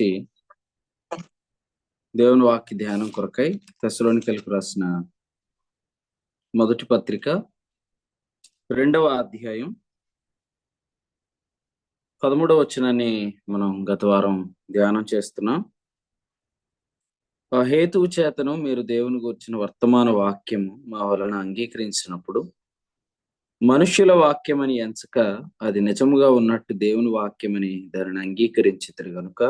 నుంచి దేవుని వాక్య ధ్యానం కొరకై తెస్సలోనికైలకు రాసిన మొదటి పత్రిక 2వ అధ్యాయం 13వ వచనాన్ని మనం గత వారం ధ్యానం చేస్తున్నాం. ఆ హేతువు చేతను మీరు దేవుని గురించిన వర్తమాన వాక్యము మా వలన అంగీకరించినప్పుడు మనుష్యుల వాక్యమని ఎంచక అది నిజముగా ఉన్నట్టు దేవుని వాక్యమని దానిని అంగీకరించితిరి గనుక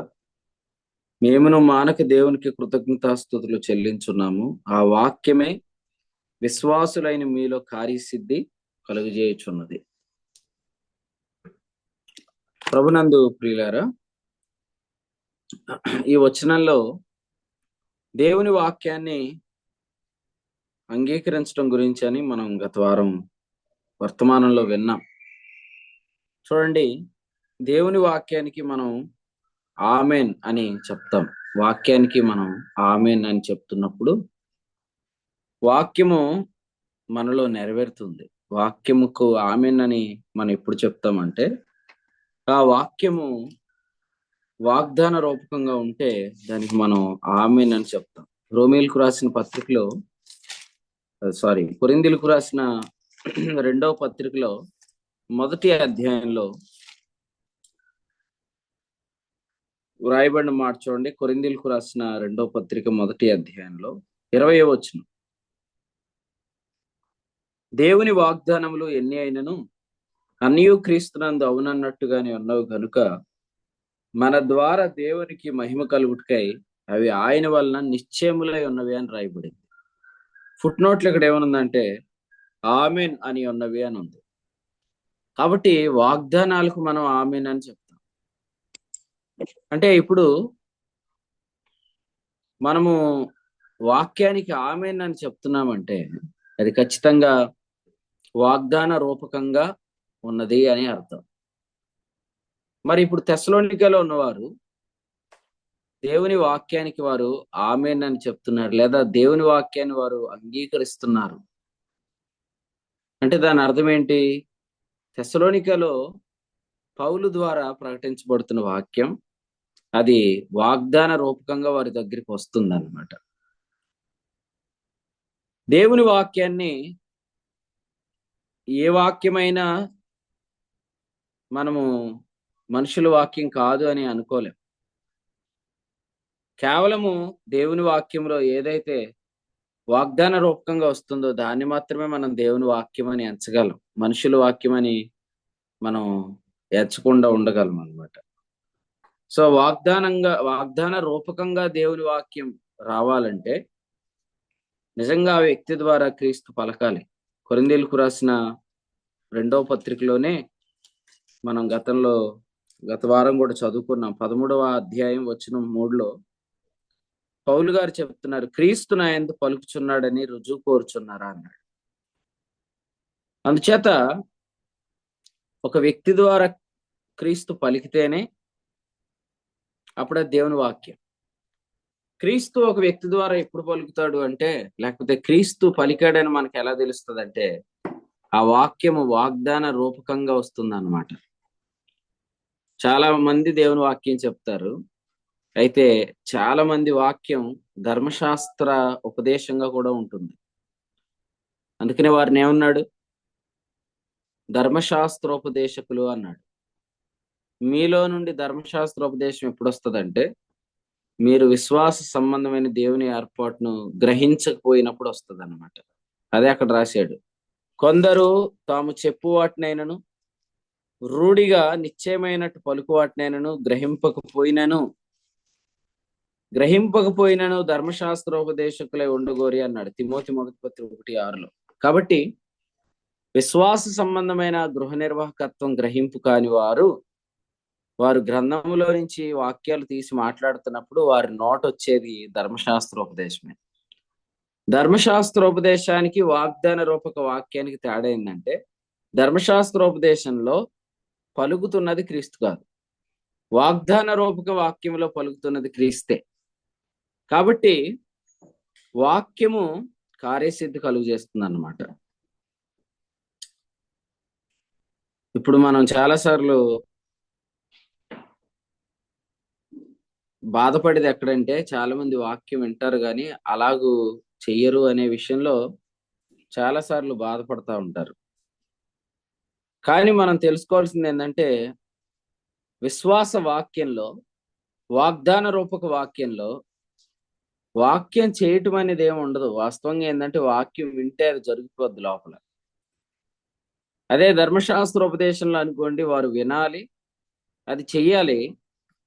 మేమును మానక దేవునికి కృతజ్ఞతాస్తుతులు చెల్లించున్నాము. ఆ వాక్యమే విశ్వాసులైన మీలో కార్యసిద్ధి కలుగజేయుచున్నది. ప్రభునందు ప్రియులారా, ఈ వచనంలో దేవుని వాక్యాన్ని అంగీకరించడం గురించి అని మనం గత వారం వర్తమానంలో విన్నాం. చూడండి, దేవుని వాక్యానికి మనం ఆమెన్ అని చెప్తాం. వాక్యానికి మనం ఆమెన్ అని చెప్తున్నప్పుడు వాక్యము మనలో నెరవేరుతుంది. వాక్యముకు ఆమెన్ అని మనం ఎప్పుడు చెప్తామంటే ఆ వాక్యము వాగ్దాన రూపకంగా ఉంటే దానికి మనం ఆమెన్ అని చెప్తాం. రోమీలకు రాసిన పత్రికలో కొరింథీయులకు రాసిన 2వ పత్రికలో మొదటి అధ్యాయంలో వ్రాయబడిన మాట చూడండి. కొరింథీయులకు రాసిన 2వ పత్రిక మొదటి అధ్యాయంలో 20వ వచనం, దేవుని వాగ్దానములు ఎన్ని అయినను అన్నియు క్రీస్తునందు అవునన్నట్టుగానే ఉన్నవి కనుక మన ద్వారా దేవునికి మహిమ కలుగుటకై అవి ఆయన వలన నిశ్చయములై ఉన్నవి అని రాయబడింది. ఫుట్ నోట్లు ఇక్కడ ఏమనుందంటే ఆమెన్ అని ఉన్నవి అని ఉంది. కాబట్టి వాగ్దానాలకు మనం ఆమెన్ అని చెప్తాం. అంటే ఇప్పుడు మనము వాక్యానికి ఆమెన్ అని చెప్తున్నామంటే అది ఖచ్చితంగా వాగ్దాన రూపకంగా ఉన్నది అని అర్థం. మరి ఇప్పుడు తెస్సలోనికలో ఉన్నవారు దేవుని వాక్యానికి వారు ఆమెన్ అని చెప్తున్నారు, లేదా దేవుని వాక్యాన్ని వారు అంగీకరిస్తున్నారు అంటే దాని అర్థం ఏంటి? తెస్సలోనికలో పౌలు ద్వారా ప్రకటించబడుతున్న వాక్యం అది వాగ్దాన రూపకంగా వారి దగ్గరికి వస్తుంది అన్నమాట. దేవుని వాక్యాన్ని ఏ వాక్యమైనా మనము మనుషుల వాక్యం కాదు అని అనుకోలేం. కేవలము దేవుని వాక్యంలో ఏదైతే వాగ్దాన రూపకంగా వస్తుందో దాన్ని మాత్రమే మనం దేవుని వాక్యం అని ఎంచగలం. మనుషుల వాక్యం అని మనం ఎంచకుండా ఉండగలం అన్నమాట. సో వాగ్దాన రూపకంగా దేవుని వాక్యం రావాలంటే నిజంగా ఆ వ్యక్తి ద్వారా క్రీస్తు పలకాలి. కొరింథీయులకు రాసిన 2వ పత్రికలోనే మనం గత వారం కూడా చదువుకున్నాం. 13వ అధ్యాయం వచనం 3లో పౌలు గారు చెప్తున్నారు, క్రీస్తు నా యందు పలుకుచున్నాడని రుజువు కోరుచున్నారా అన్నాడు. అందుచేత ఒక వ్యక్తి ద్వారా క్రీస్తు పలికితేనే అప్పుడే దేవుని వాక్యం. క్రీస్తు ఒక వ్యక్తి ద్వారా ఎప్పుడు పలుకుతాడు అంటే, లేకపోతే క్రీస్తు పలికాడని మనకు ఎలా తెలుస్తుంది అంటే ఆ వాక్యము వాగ్దాన రూపకంగా వస్తుంది అన్నమాట. చాలా మంది దేవుని వాక్యం చెప్తారు, అయితే చాలా మంది వాక్యం ధర్మశాస్త్ర ఉపదేశంగా కూడా ఉంటుంది. అందుకనే వారిని ఏమన్నాడు? ధర్మశాస్త్రోపదేశకులు అన్నాడు. మీలో నుండి ధర్మశాస్త్రోపదేశం ఎప్పుడు వస్తుందంటే మీరు విశ్వాస సంబంధమైన దేవుని ఏర్పాటును గ్రహించకపోయినప్పుడు వస్తుంది అన్నమాట. అదే అక్కడ రాశాడు, కొందరు తాము చెప్పు వాటినైనను రూఢిగా నిశ్చయమైనట్టు పలుకు వాటినైనను గ్రహింపకపోయినను ధర్మశాస్త్రోపదేశకులై ఉండగోరి అన్నాడు తిమోతి 1:6. కాబట్టి విశ్వాస సంబంధమైన గృహ నిర్వాహకత్వం గ్రహింపు కాని వారు గ్రంథములో నుంచి వాక్యాలు తీసి మాట్లాడుతున్నప్పుడు వారి నోట వచ్చేది ధర్మశాస్త్రోపదేశమే. ధర్మశాస్త్రోపదేశానికి వాగ్దాన రూపక వాక్యానికి తేడా ఏంటంటే ధర్మశాస్త్రోపదేశంలో పలుకుతున్నది క్రీస్తు కాదు, వాగ్దాన రూపక వాక్యంలో పలుకుతున్నది క్రీస్తే. కాబట్టి వాక్యము కార్యసిద్ధి కలుగు చేస్తుంది అన్నమాట. ఇప్పుడు మనం చాలాసార్లు బాధపడేది ఎక్కడంటే చాలా మంది వాక్యం వింటారు కానీ అలాగూ చెయ్యరు అనే విషయంలో చాలా సార్లు బాధపడతా ఉంటారు. కానీ మనం తెలుసుకోవాల్సింది ఏంటంటే విశ్వాస వాక్యంలో, వాగ్దాన రూపక వాక్యంలో వాక్యం చేయటం అనేది ఏమి ఉండదు. వాస్తవంగా ఏంటంటే వాక్యం వింటే అది జరిగిపోద్ది లోపల. అదే ధర్మశాస్త్ర ఉపదేశంలో అనుకోండి, వారు వినాలి, అది చెయ్యాలి.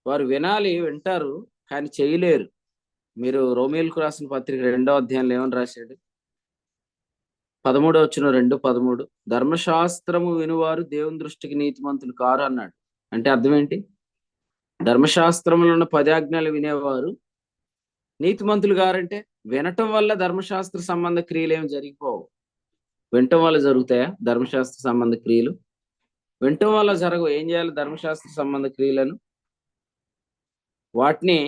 వారు వినాలి, వింటారు, కానీ చేయలేరు. మీరు రోమీయులకు రాసిన పత్రిక 2వ అధ్యాయంలో ఏమని రాశాడు? 13 ధర్మశాస్త్రము వినువారు దేవుని దృష్టికి నీతిమంతులు కారు అన్నాడు. అంటే అర్థం ఏంటి? ధర్మశాస్త్రములో ఉన్న 10 ఆజ్ఞలు వినేవారు నీతిమంతులు గారంటే వినటం వల్ల ధర్మశాస్త్ర సంబంధ క్రియలు ఏమి జరిగిపోవు. వినటం వల్ల జరుగుతాయా ధర్మశాస్త్ర సంబంధ క్రియలు? వినటం వల్ల జరగవు. ఏం చేయాలి ధర్మశాస్త్ర సంబంధ క్రియలను? వాటిని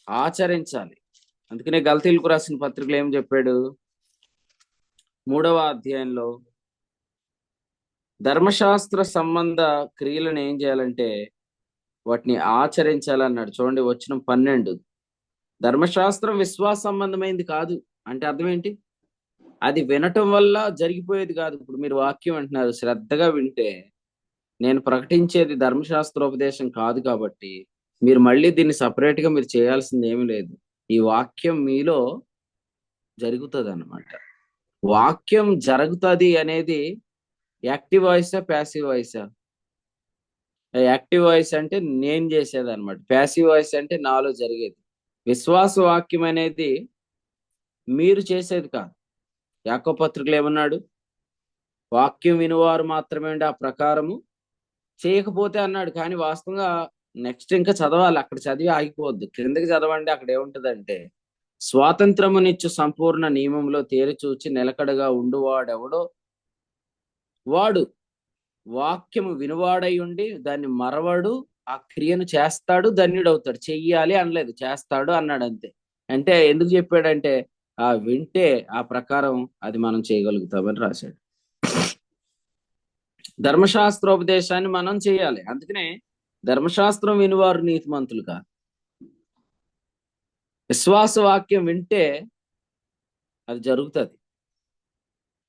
ఆచరించాలి. అందుకనే గలతీయులకు రాసిన పత్రికలు ఏం చెప్పాడు? 3వ అధ్యాయంలో ధర్మశాస్త్ర సంబంధ క్రియలను ఏం చేయాలంటే వాటిని ఆచరించాలన్నాడు. చూడండి వచనం 12. ధర్మశాస్త్రం విశ్వాస సంబంధమైంది కాదు అంటే అర్థం ఏంటి? అది వినటం వల్ల జరిగిపోయేది కాదు. ఇప్పుడు మీరు వాక్యం అంటున్నారు, శ్రద్ధగా వింటే నేను ప్రకటించేది ధర్మశాస్త్రోపదేశం కాదు కాబట్టి మీరు మళ్ళీ దీన్ని సపరేట్ గా మీరు చేయాల్సింది ఏమీ లేదు. ఈ వాక్యం మీలో జరుగుతుంది అన్నమాట. వాక్యం జరుగుతుంది అనేది యాక్టివ్ వాయిసా ప్యాసివ్ వాయిసా? యాక్టివ్ వాయిస్ అంటే నేను చేసేది అనమాట. ప్యాసివ్ వాయిస్ అంటే నాలో జరిగేది. విశ్వాస వాక్యం అనేది మీరు చేసేది కాదు. యాకోబు పత్రికలో ఏమన్నాడు? వాక్యం వినువారు మాత్రమే ఆ ప్రకారము చేయకపోతే అన్నాడు. కానీ వాస్తవంగా నెక్స్ట్ ఇంకా చదవాలి. అక్కడ చదివి ఆగిపోవద్దు, క్రిందకి చదవండి. అక్కడ ఏముంటదంటే స్వాతంత్రమునిచ్చు సంపూర్ణ నియమంలో తేరిచూచి నిలకడగా ఉండువాడెవడో వాడు వాక్యము వినువాడై ఉండి దాన్ని మరవడు, ఆ క్రియను చేస్తాడు, ధన్యుడవుతాడు. చెయ్యాలి అనలేదు, చేస్తాడు అన్నాడు అంతే. అంటే ఎందుకు చెప్పాడంటే ఆ వింటే ఆ ప్రకారం అది మనం చేయగలుగుతామని రాశాడు. ధర్మశాస్త్రోపదేశాన్ని మనం చేయాలి. అందుకనే ధర్మశాస్త్రం వినువారు నీతిమంతులు కాదు. విశ్వాస వాక్యం వింటే అది జరుగుతుంది.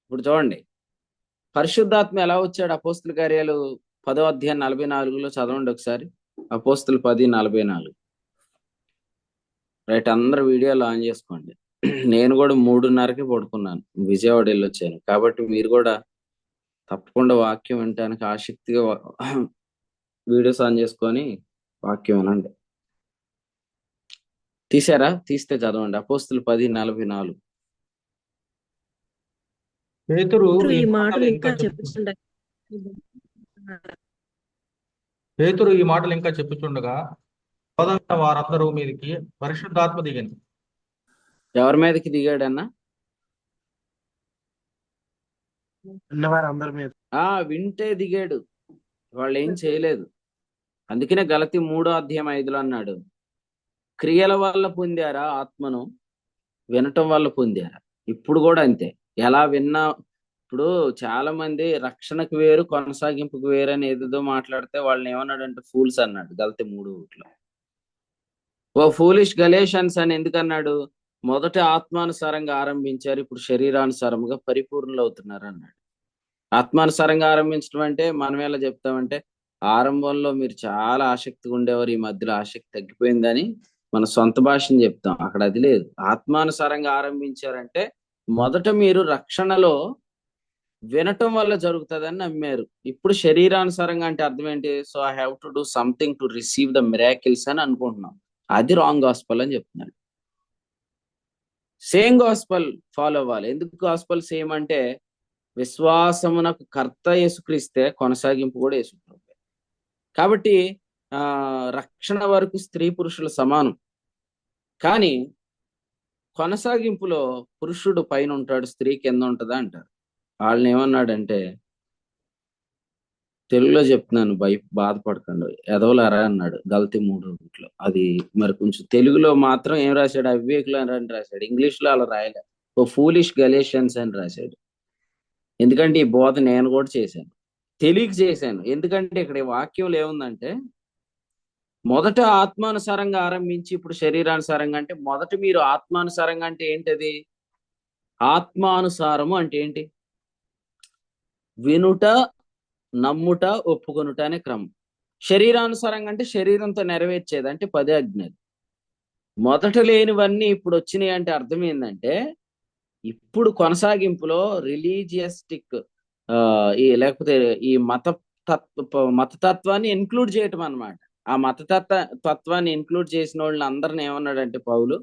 ఇప్పుడు చూడండి, పరిశుద్ధాత్మ ఎలా వచ్చాడు? అపోస్తుల కార్యాలు 10వ అధ్యాయం 44లో చదవండి ఒకసారి. అపోస్తులు 10:44. రైట్, అందరు వీడియోలు ఆన్ చేసుకోండి. నేను కూడా 3:30కి పడుకున్నాను, విజయవాడ వెళ్ళొచ్చాను. కాబట్టి మీరు కూడా తప్పకుండా వాక్యం వినటానికి ఆసక్తిగా వీడియోస్ ఆన్ చేసుకొని వాక్యం వినండి. తీసారా? తీస్తే చదవండి. అపోస్తులు 10:44. పేతురు ఈ ఈ మాటలు మాటలు ఇంకా ఇంకా చెప్పుచుండగా పేతురు ఈ మాటలు ఇంకా చెప్పుచుండగా సోదరులైన వారందరూ మీదకి పరిశుద్ధాత్మ దిగింది. ఎవరి మీదకి దిగాడన్నా? ఉన్నవారందరి మీద. వింటే దిగాడు, వాళ్ళు ఏం చేయలేదు. అందుకనే గలతీ 3వ అధ్యాయం 5లో అన్నాడు, క్రియల వల్ల పొందారా ఆత్మను, వినటం వల్ల పొందారా. ఇప్పుడు కూడా అంతే. ఎలా విన్నా, ఇప్పుడు చాలా మంది రక్షణకు వేరు కొనసాగింపుకు వేరు అని ఏదేదో మాట్లాడితే వాళ్ళని ఏమన్నాడంటే ఫూల్స్ అన్నాడు గలతీ 3:1లో. ఓ ఫూలిష్ గలేషన్స్ అని ఎందుకన్నాడు? మొదట ఆత్మానుసారంగా ఆరంభించారు, ఇప్పుడు శరీరానుసారంగా పరిపూర్ణులు అవుతున్నారు అన్నాడు. ఆత్మానుసారంగా ఆరంభించడం అంటే మనం ఎలా చెప్తామంటే ఆరంభంలో మీరు చాలా ఆసక్తిగా ఉండేవారు, ఈ మధ్యలో ఆసక్తి తగ్గిపోయిందని మన సొంత భాషను చెప్తాం. అక్కడ అది లేదు. ఆత్మానుసారంగా ఆరంభించారంటే మొదట మీరు రక్షణలో వినటం వల్ల జరుగుతుందని నమ్మారు. ఇప్పుడు శరీరానుసారంగా అంటే అర్థం ఏంటి? So I have to do something to receive the miracles అని అనుకుంటున్నాం. అది రాంగ్ గాస్పల్ అని చెప్తున్నాడు. సేమ్ గాస్పల్ ఫాలో అవ్వాలి. ఎందుకు గాస్పల్ సేమ్ అంటే విశ్వాసమునకు కర్త యేసుక్రీస్తే, కొనసాగింపు కూడా యేసుక్రీస్తే. కాబట్టి రక్షణ వరకు స్త్రీ పురుషుల సమానం. కానీ కొనసాగింపులో పురుషుడు పైన ఉంటాడు, స్త్రీ కింద ఉంటుందా అంటారు. వాళ్ళని ఏమన్నాడంటే, తెలుగులో చెప్తున్నాను, బాధపడకండి, ఎదవలారా అన్నాడు గలతీ 3:1లో. అది మరి కొంచెం తెలుగులో మాత్రం ఏం రాశాడు? అవివేకులు అని రాశాడు. ఇంగ్లీష్ లో అలా రాయలే. ఓ ఫూలిష్ గలేషియన్స్ అని రాశాడు. ఎందుకంటే ఈ బోధ నేను కూడా చేశాను, తెలియక చేశాను. ఎందుకంటే ఇక్కడ వాక్యంలో ఏముందంటే మొదట ఆత్మానుసారంగా ఆరంభించి ఇప్పుడు శరీరానుసారంగా అంటే, మొదట మీరు ఆత్మానుసారంగా అంటే ఏంటది? ఆత్మానుసారము అంటే ఏంటి? వినుట, నమ్ముట, ఒప్పుకొనుట అనే క్రమం. శరీరానుసారంగా అంటే శరీరంతో నెరవేర్చేది అంటే 10 ఆజ్ఞలు. మొదట లేనివన్నీ ఇప్పుడు వచ్చినాయి అంటే అర్థం ఏంటంటే, ఇప్పుడు కొనసాగింపులో రిలీజియస్టిక్ ఈ లేకపోతే ఈ మతతత్వాన్ని ఇన్క్లూడ్ చేయటం అన్నమాట. ఆ తత్వాన్ని ఇన్క్లూడ్ చేసిన వాళ్ళని అందరిని ఏమన్నాడంటే పౌలు,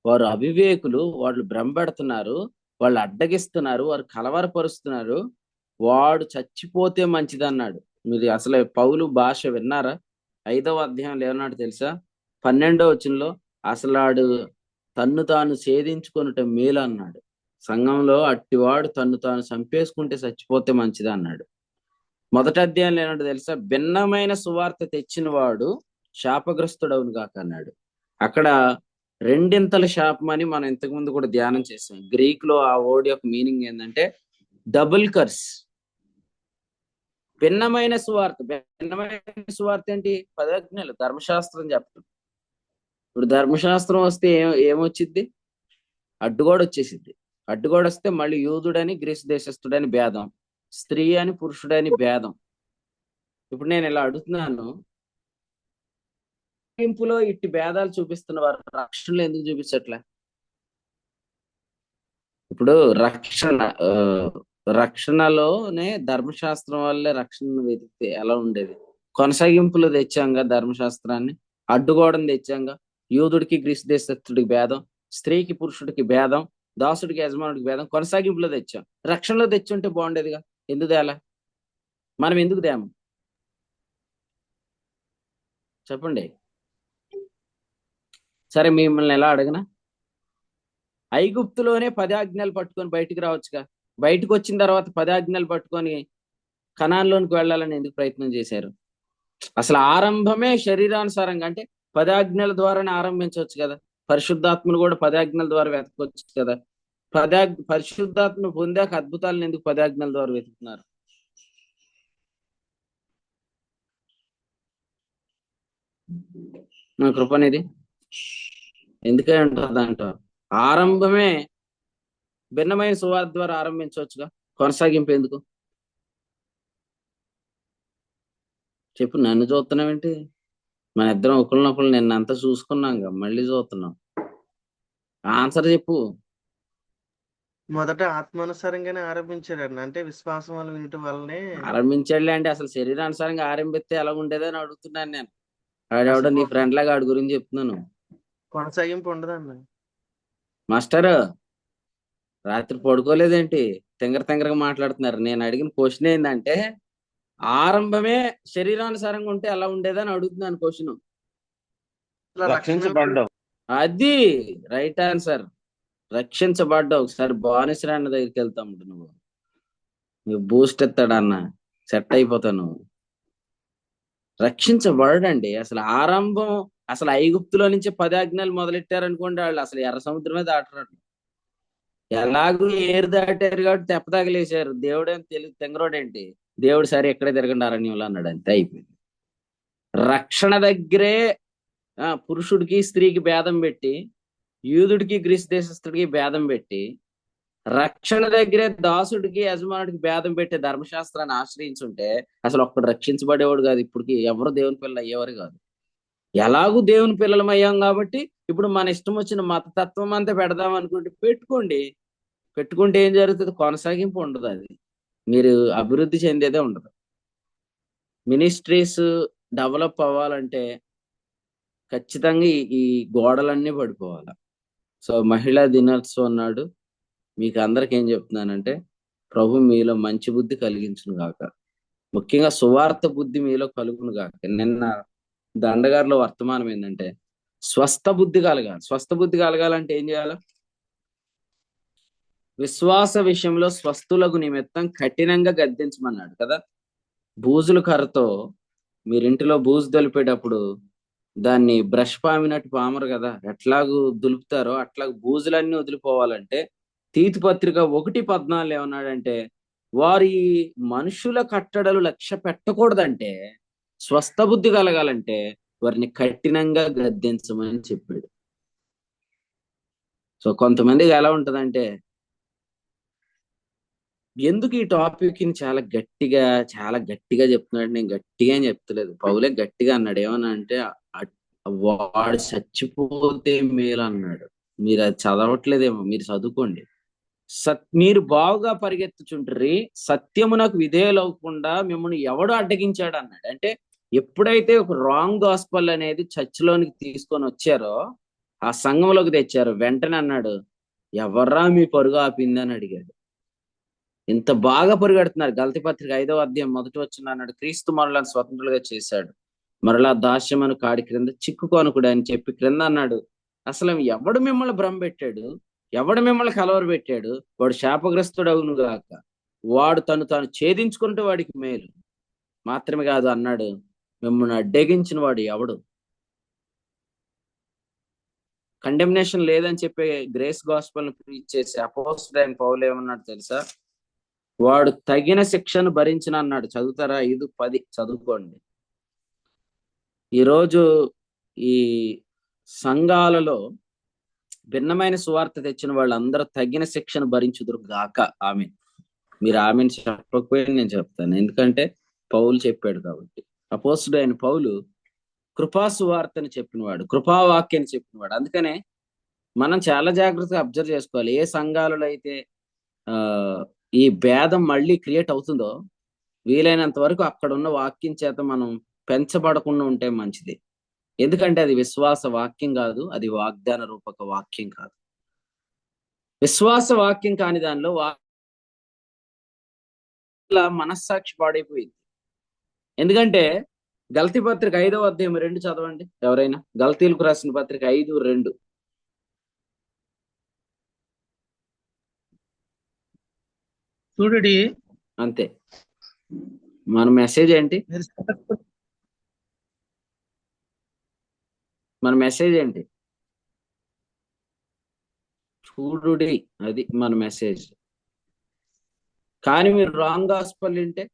వారు అవివేకులు, వాళ్ళు భ్రమపెడుతున్నారు, వాళ్ళు అడ్డగిస్తున్నారు, వారు కలవరపరుస్తున్నారు, వాడు చచ్చిపోతే మంచిది అన్నాడు. మీరు అసలు పౌలు భాష విన్నారా? 5వ అధ్యాయంలో ఏమన్నాడు తెలుసా? 12వ వచనంలో అసలు ఆడు తన్ను తాను ఛేదించుకొనుట మేలు అన్నాడు. సంఘంలో అట్టివాడు తన్ను తాను చంపేసుకుంటే చచ్చిపోతే మంచిది అన్నాడు. మొదటి అధ్యాయంలో ఏమంటే తెలుసా? భిన్నమైన సువార్త తెచ్చిన వాడు శాపగ్రస్తుడవును గాక అన్నాడు. అక్కడ రెండింతల శాపం అని మనం ఇంతకు ముందు కూడా ధ్యానం చేసాం. గ్రీక్ లో ఆ వర్డ్ యొక్క మీనింగ్ ఏంటంటే డబుల్ కర్స్. భిన్నమైన సువార్త ఏంటి? 10 ఆజ్ఞలు, ధర్మశాస్త్రం చెప్తాం. ఇప్పుడు ధర్మశాస్త్రం వస్తే ఏమొచ్చిద్ది? అడ్డుగోడ వచ్చేసిద్ది. అడ్డుగోడ వస్తే మళ్ళీ యూదుడని గ్రీసు దేశస్థుడని భేదం, స్త్రీ అని పురుషుడని భేదం. ఇప్పుడు నేను ఇలా అడుగుతున్నాను, ఇంపులో ఇట్టి భేదాలు చూపిస్తున్న వారు రక్షణలో ఎందుకు చూపించట్లే? ఇప్పుడు రక్షణలోనే ధర్మశాస్త్రం వల్లే రక్షణను వెతికితే ఎలా ఉండేది? కొనసాగింపులో తెచ్చాంగా ధర్మశాస్త్రాన్ని, అడ్డుగోడని తెచ్చాంగా. యూదుడికి గ్రీసు దేశస్థుడికి భేదం, స్త్రీకి పురుషుడికి భేదం, దాసుడికి యజమానుడికి భేదం కొనసాగింపులో తెచ్చాం. రక్షణలో తెచ్చుంటే బాగుండేదిగా. ఎందుకు తేలా? మనం ఎందుకు తేము చెప్పండి? సరే మిమ్మల్ని ఎలా అడగనా? ఐగుప్తులోనే 10 ఆజ్ఞలు పట్టుకొని బయటికి రావచ్చుగా. బయటకు వచ్చిన తర్వాత 10 ఆజ్ఞలు పట్టుకొని కనాన్లోనికి వెళ్ళాలని ఎందుకు ప్రయత్నం చేశారు? అసలు ఆరంభమే శరీరానుసారంగా అంటే 10 ఆజ్ఞల ద్వారానే ఆరంభించవచ్చు కదా. పరిశుద్ధాత్మను కూడా 10 ఆజ్ఞల ద్వారా వెతకొచ్చు కదా. పరిశుద్ధాత్మను పొందాక అద్భుతాలను ఎందుకు 10 ఆజ్ఞల ద్వారా వెతుకుతున్నారు? నా కృపనిది ఎందుకే ఉంటుంది అంటారు. ఆరంభమే భిన్నమైన సువార్త ద్వారా ఆరంభించవచ్చుగా. కొనసాగింపు ఎందుకు? చెప్పు. నన్ను చూస్తున్నావేంటి? మన ఇద్దరం ఒకరినొకరు నిన్నంతా చూసుకున్నాంగా, మళ్ళీ చూస్తున్నాం. ఆన్సర్ చెప్పు. మొదట ఆత్మానుసారంగానే ఆరంభించాడండి. అంటే విశ్వాసం వల్ల వినటం వల్లనే ఆరంభించాడులే అంటే అసలు శరీరానుసారంగా ఆరంభిస్తే ఎలా ఉండేదని అడుగుతున్నాను నేను. ఆడెవడో నీ అసలు ఫ్రెండ్ లాగా ఆడి గురించి చెప్తున్నాను. కొనసాగింపు ఉండదండి. మాస్టర్ రాత్రి పడుకోలేదేంటి? తింగరగా మాట్లాడుతున్నారు. నేను అడిగిన క్వశ్చన్ ఏంటంటే, ఆరంభమే శరీరానుసారంగా ఉంటే ఎలా ఉండేదని అడుగుతున్నాను క్వశ్చన్. అసలు రక్షించబడ్డావు. అది రైట్ ఆన్సర్. రక్షించబడ్డావు. ఒకసారి బానిసరా అన్న దగ్గరికి వెళ్తాము. నువ్వు బూస్ట్ ఎత్తాడన్న సెట్ అయిపోతావు. రక్షించబడండి. అసలు ఆరంభం అసలు ఐగుప్తులో నుంచి 10 ఆజ్ఞలు మొదలెట్టారనుకోండి, వాళ్ళు అసలు ఎర్ర సముద్రమే దాటరు. ఎలాగూ ఏరు దాటారు కాబట్టి తెప్పతగలేశారు. దేవుడేం తెంగరోడేంటి? దేవుడు సరే ఎక్కడే తిరగండి అరణ్యంలో అన్నాడు. అంతే అయిపోయింది. రక్షణ దగ్గరే పురుషుడికి స్త్రీకి భేదం పెట్టి, యూదుడికి గ్రీసు దేశస్థుడికి భేదం పెట్టి, రక్షణ దగ్గరే దాసుడికి యజమానుడికి భేదం పెట్టే ధర్మశాస్త్రాన్ని ఆశ్రయించుంటే అసలు ఒక్కడు రక్షించబడేవాడు కాదు. ఇప్పటికి ఎవరు దేవుని పిల్లలు అయ్యేవారు కాదు. ఎలాగూ దేవుని పిల్లలం అయ్యాం కాబట్టి ఇప్పుడు మన ఇష్టం వచ్చిన మతతత్వం అంతా పెడదాం అనుకుంటే పెట్టుకుంటే ఏం జరుగుతుంది? కొనసాగింపు ఉండదు. అది మీరు అభివృద్ధి చెందేదే ఉండదు. మినిస్ట్రీస్ డెవలప్ అవ్వాలంటే ఖచ్చితంగా ఈ గోడలన్నీ పడిపోవాలి. సో మహిళా దినోత్సవం నాడు మీకు అందరికి ఏం చెప్తున్నానంటే, ప్రభు మీలో మంచి బుద్ధి కలిగించును గాక, ముఖ్యంగా సువార్త బుద్ధి మీలో కలుగును గాక. నిన్న దండగారిలో వర్తమానం ఏంటంటే స్వస్థ బుద్ధి కలగాలి. స్వస్థ బుద్ధి కలగాలంటే ఏం చేయాలి? విశ్వాస విషయంలో స్వస్థులకు నిమిత్తం కఠినంగా గద్దించమన్నాడు కదా. బూజుల కర్రతో మీరింటిలో బూజు దులిపేటప్పుడు దాన్ని బ్రష్ పామినట్టు పామరు కదా. ఎట్లాగూ దులుపుతారో అట్లా బూజులన్నీ వదిలిపోవాలంటే తీతు పత్రిక 1:14 ఏమన్నాడంటే, వారి మనుషుల కట్టడలు లక్ష్య పెట్టకూడదంటే, స్వస్థ బుద్ధి కలగాలంటే వారిని కఠినంగా గద్దించమని చెప్పాడు. సో కొంతమందికి ఎలా ఉంటదంటే, ఎందుకు ఈ టాపిక్ ని చాలా గట్టిగా చెప్తున్నాడు. నేను గట్టిగా అని చెప్తలేదు, పౌలే గట్టిగా అన్నాడు. ఏమన్నా అంటే వాడు చచ్చిపోతే మేలు అన్నాడు. మీరు అది చదవట్లేదేమో, మీరు చదువుకోండి. మీరు బావుగా పరిగెత్తుచుండ్రి, సత్యమునకు విధేయులవకుండా మిమ్మల్ని ఎవడు అడ్డగించాడు అన్నాడు. అంటే ఎప్పుడైతే ఒక రాంగ్ గాస్పల్ అనేది చర్చిలోనికి తీసుకొని వచ్చారో, ఆ సంఘంలోకి తెచ్చారు, వెంటనే అన్నాడు, ఎవర్రా మీ పరుగు ఆపింది అని అడిగాడు. ఇంత బాగా పరిగెడుతున్నారు. గలతీ పత్రిక 5వ అధ్యాయం 1వ వచనం అన్నాడు, క్రీస్తు మనలను స్వతంత్రులుగా చేశాడు, మరలా దాస్యమను కాడి క్రింద చిక్కుకోనుకుడు అని చెప్పి క్రింద అన్నాడు, అసలు ఎవడు మిమ్మల్ని భ్రమ పెట్టాడు, ఎవడు మిమ్మల్ని కలవర పెట్టాడు, వాడు శాపగ్రస్తుడు అవును గాక, వాడు తాను ఛేదించుకుంటే వాడికి మేలు. మాత్రమే కాదు అన్నాడు, మిమ్మల్ని అడ్డగించిన వాడు ఎవడు? కండెమ్నేషన్ లేదని చెప్పే గ్రేస్ గాస్పల్ ప్రీచ్ చేసి అపోస్తలుడైన అయిన పౌలు ఏమన్నాడు తెలుసా? వాడు తగిన శిక్షను భరించిన అన్నాడు. చదువుతారా? 5:10 చదువుకోండి. ఈరోజు ఈ సంఘాలలో భిన్నమైన సువార్త తెచ్చిన వాళ్ళందరూ తగిన శిక్షను భరించుదురు గాక. ఆమెన్. మీరు ఆమెను చెప్పకపోయినా నేను చెప్తాను, ఎందుకంటే పౌలు చెప్పాడు కాబట్టి. అపోస్తలుడైన అయిన పౌలు కృపా సువార్తని చెప్పినవాడు, కృపావాక్యాన్ని చెప్పినవాడు. అందుకనే మనం చాలా జాగ్రత్తగా అబ్జర్వ్ చేసుకోవాలి. ఏ సంఘాలలో అయితే ఈ భేదం మళ్ళీ క్రియేట్ అవుతుందో, వీలైనంత వరకు అక్కడ ఉన్న వాక్యం చేత మనం పెంచబడకుండా ఉంటే మంచిది. ఎందుకంటే అది విశ్వాస వాక్యం కాదు, అది వాగ్దాన రూపక వాక్యం కాదు. విశ్వాస వాక్యం కాని దానిలో మనస్సాక్షి పాడైపోయింది. ఎందుకంటే గలతీ పత్రిక 5వ అధ్యాయం 2 చదవండి ఎవరైనా. గలతీలకు రాసిన పత్రిక 5:2. చూడుడి, అంతే. మన మెసేజ్ ఏంటి? మన మెసేజ్ ఏంటి? చూడుడి, అది మన మెసేజ్. కానీ మీరు రాంగ్ గాస్పల్ వింటే